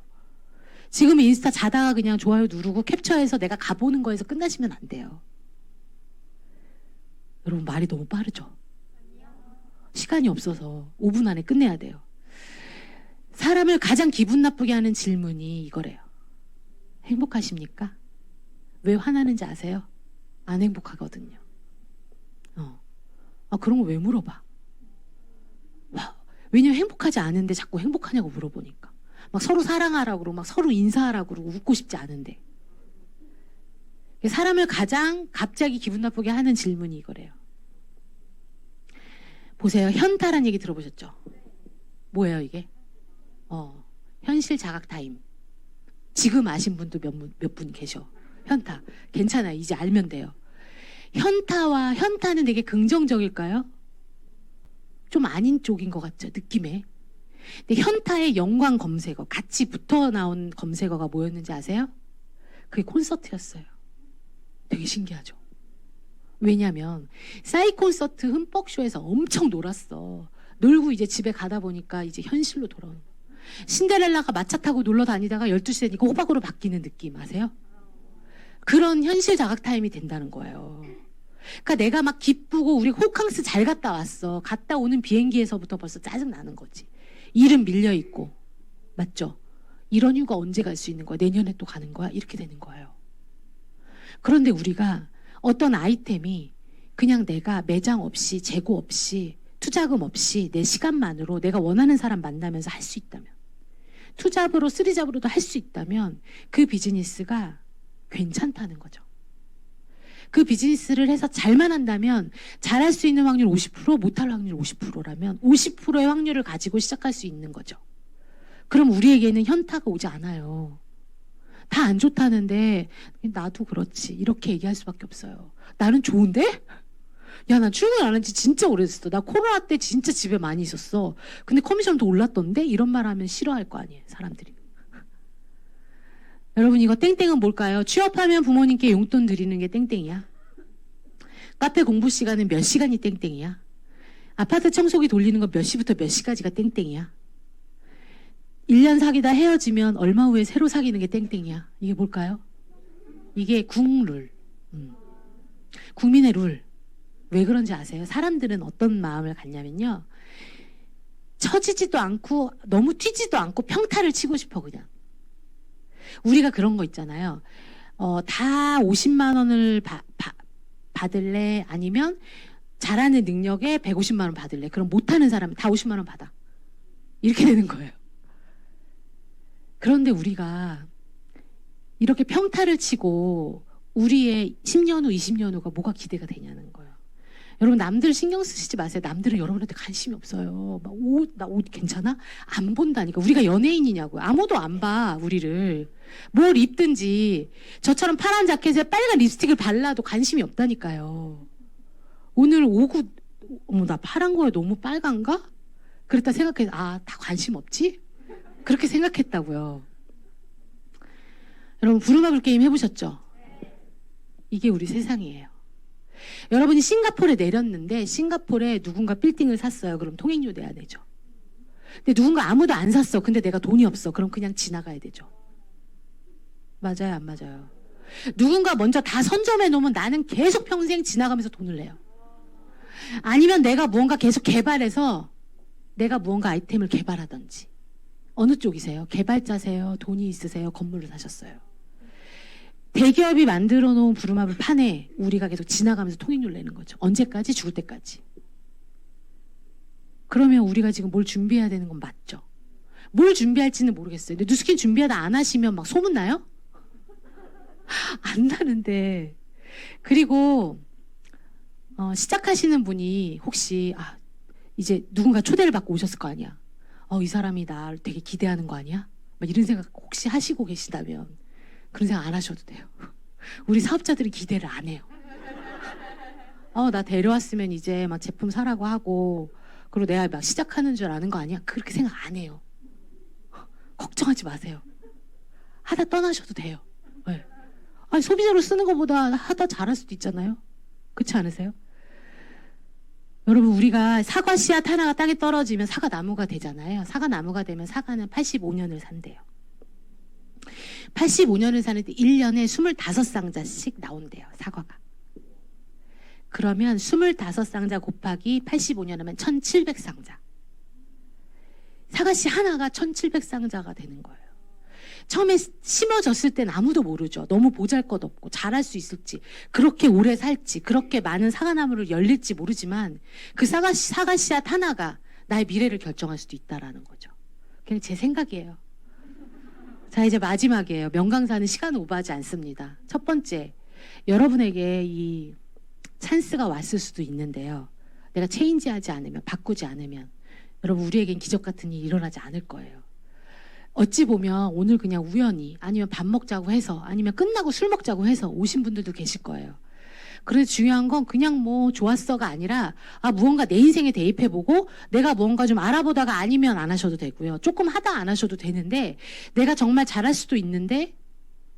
S1: 지금 인스타 자다가 그냥 좋아요 누르고 캡처해서 내가 가보는 거에서 끝나시면 안 돼요. 여러분, 말이 너무 빠르죠? 시간이 없어서 5분 안에 끝내야 돼요. 사람을 가장 기분 나쁘게 하는 질문이 이거래요. 행복하십니까? 왜 화나는지 아세요? 안 행복하거든요. 그런 거 왜 물어봐? 왜냐면 행복하지 않은데 자꾸 행복하냐고 물어보니까. 막 서로 사랑하라고 그러고 막 서로 인사하라고 그러고 웃고 싶지 않은데. 사람을 가장 갑자기 기분 나쁘게 하는 질문이 이거래요. 보세요. 현타란 얘기 들어보셨죠? 뭐예요 이게? 현실 자각 타임. 지금 아신 분도 몇 분 계셔. 현타. 괜찮아요. 이제 알면 돼요. 현타는 되게 긍정적일까요? 좀 아닌 쪽인 것 같죠, 느낌에. 근데 현타의 연관 검색어, 같이 붙어 나온 검색어가 뭐였는지 아세요? 그게 콘서트였어요. 되게 신기하죠. 왜냐면 싸이 콘서트 흠뻑쇼에서 엄청 놀았어. 놀고 이제 집에 가다 보니까 이제 현실로 돌아오는 거예요. 신데렐라가 마차 타고 놀러 다니다가 12시 되니까 호박으로 바뀌는 느낌 아세요? 그런 현실 자각 타임이 된다는 거예요. 그러니까 내가 막 기쁘고 우리 호캉스 잘 갔다 왔어. 갔다 오는 비행기에서부터 벌써 짜증 나는 거지. 일은 밀려 있고. 맞죠? 이런 휴가 언제 갈 수 있는 거야? 내년에 또 가는 거야? 이렇게 되는 거예요. 그런데 우리가 어떤 아이템이 그냥 내가 매장 없이 재고 없이 투자금 없이 내 시간만으로 내가 원하는 사람 만나면서 할 수 있다면, 투잡으로 쓰리잡으로도 할 수 있다면 그 비즈니스가 괜찮다는 거죠. 그 비즈니스를 해서 잘만 한다면 잘할 수 있는 확률 50%, 못할 확률 50%라면 50%의 확률을 가지고 시작할 수 있는 거죠. 그럼 우리에게는 현타가 오지 않아요. 다 안 좋다는데 나도 그렇지 이렇게 얘기할 수밖에 없어요. 나는 좋은데? 야, 나 출근 안 한 지 진짜 오래됐어. 나 코로나 때 진짜 집에 많이 있었어. 근데 커미션도 올랐던데? 이런 말 하면 싫어할 거 아니에요, 사람들이. 여러분, 이거 땡땡은 뭘까요? 취업하면 부모님께 용돈 드리는 게 땡땡이야. 카페 공부 시간은 몇 시간이 땡땡이야. 아파트 청소기 돌리는 거 몇 시부터 몇 시까지가 땡땡이야. 1년 사귀다 헤어지면 얼마 후에 새로 사귀는 게 땡땡이야. 이게 뭘까요? 이게 국룰. 국민의 룰. 왜 그런지 아세요? 사람들은 어떤 마음을 갖냐면요. 처지지도 않고 너무 튀지도 않고 평타를 치고 싶어 그냥. 우리가 그런 거 있잖아요. 다 50만 원을 받을래? 아니면 잘하는 능력에 150만 원 받을래? 그럼 못하는 사람은 다 50만 원 받아. 이렇게 되는 거예요. 그런데 우리가 이렇게 평타를 치고 우리의 10년 후, 20년 후가 뭐가 기대가 되냐는 거예요. 여러분, 남들 신경 쓰시지 마세요. 남들은 여러분한테 관심이 없어요. 막 나 옷 괜찮아? 안 본다니까. 우리가 연예인이냐고요. 아무도 안 봐, 우리를. 뭘 입든지 저처럼 파란 자켓에 빨간 립스틱을 발라도 관심이 없다니까요. 오늘 오구, 어머, 나 파란 거에 너무 빨간가? 그랬다 생각해서, 다 관심 없지? 그렇게 생각했다고요. 여러분, 부루마블 게임 해보셨죠? 이게 우리 세상이에요. 여러분이 싱가포르에 내렸는데 싱가포르에 누군가 빌딩을 샀어요. 그럼 통행료 내야 되죠. 근데 누군가 아무도 안 샀어. 근데 내가 돈이 없어. 그럼 그냥 지나가야 되죠. 맞아요, 안 맞아요? 누군가 먼저 다 선점해 놓으면 나는 계속 평생 지나가면서 돈을 내요. 아니면 내가 무언가 계속 개발해서 내가 무언가 아이템을 개발하든지. 어느 쪽이세요? 개발자세요? 돈이 있으세요? 건물을 사셨어요? 대기업이 만들어 놓은 부루마블 판에 우리가 계속 지나가면서 통행료를 내는 거죠. 언제까지? 죽을 때까지. 그러면 우리가 지금 뭘 준비해야 되는 건 맞죠? 뭘 준비할지는 모르겠어요. 근데 뉴스킨 준비하다 안 하시면 막 소문나요? 안 나는데. 그리고 시작하시는 분이 혹시 이제 누군가 초대를 받고 오셨을 거 아니야. 이 사람이 나를 되게 기대하는 거 아니야? 막 이런 생각 혹시 하시고 계시다면 그런 생각 안 하셔도 돼요. 우리 사업자들이 기대를 안 해요. 나 데려왔으면 이제 막 제품 사라고 하고 그리고 내가 막 시작하는 줄 아는 거 아니야? 그렇게 생각 안 해요. 걱정하지 마세요. 하다 떠나셔도 돼요. 네. 아니, 소비자로 쓰는 것보다 하다 잘할 수도 있잖아요. 그렇지 않으세요? 여러분, 우리가 사과 씨앗 하나가 땅에 떨어지면 사과 나무가 되잖아요. 사과 나무가 되면 사과는 85년을 산대요. 85년을 사는데 1년에 25상자씩 나온대요, 사과가. 그러면 25상자 곱하기 85년 하면 1700상자. 사과씨 하나가 1700상자가 되는 거예요. 처음에 심어졌을 땐 아무도 모르죠. 너무 보잘것없고 잘할 수 있을지, 그렇게 오래 살지, 그렇게 많은 사과나무를 열릴지 모르지만 그 사과씨앗 하나가 나의 미래를 결정할 수도 있다라는 거죠. 그냥 제 생각이에요. 자, 이제 마지막이에요. 명강사는 시간을 오버하지 않습니다. 첫 번째, 여러분에게 이 찬스가 왔을 수도 있는데요. 내가 체인지하지 않으면, 바꾸지 않으면 여러분 우리에겐 기적 같은 일이 일어나지 않을 거예요. 어찌 보면 오늘 그냥 우연히 아니면 밥 먹자고 해서 아니면 끝나고 술 먹자고 해서 오신 분들도 계실 거예요. 그래서 중요한 건 그냥 뭐 좋았어가 아니라 무언가 내 인생에 대입해보고 내가 무언가 좀 알아보다가 아니면 안 하셔도 되고요. 조금 하다 안 하셔도 되는데 내가 정말 잘할 수도 있는데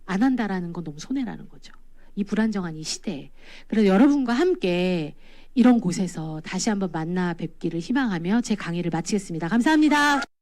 S1: 안 한다라는 건 너무 손해라는 거죠. 이 불안정한 이 시대에. 그래서 여러분과 함께 이런 곳에서 다시 한번 만나 뵙기를 희망하며 제 강의를 마치겠습니다. 감사합니다.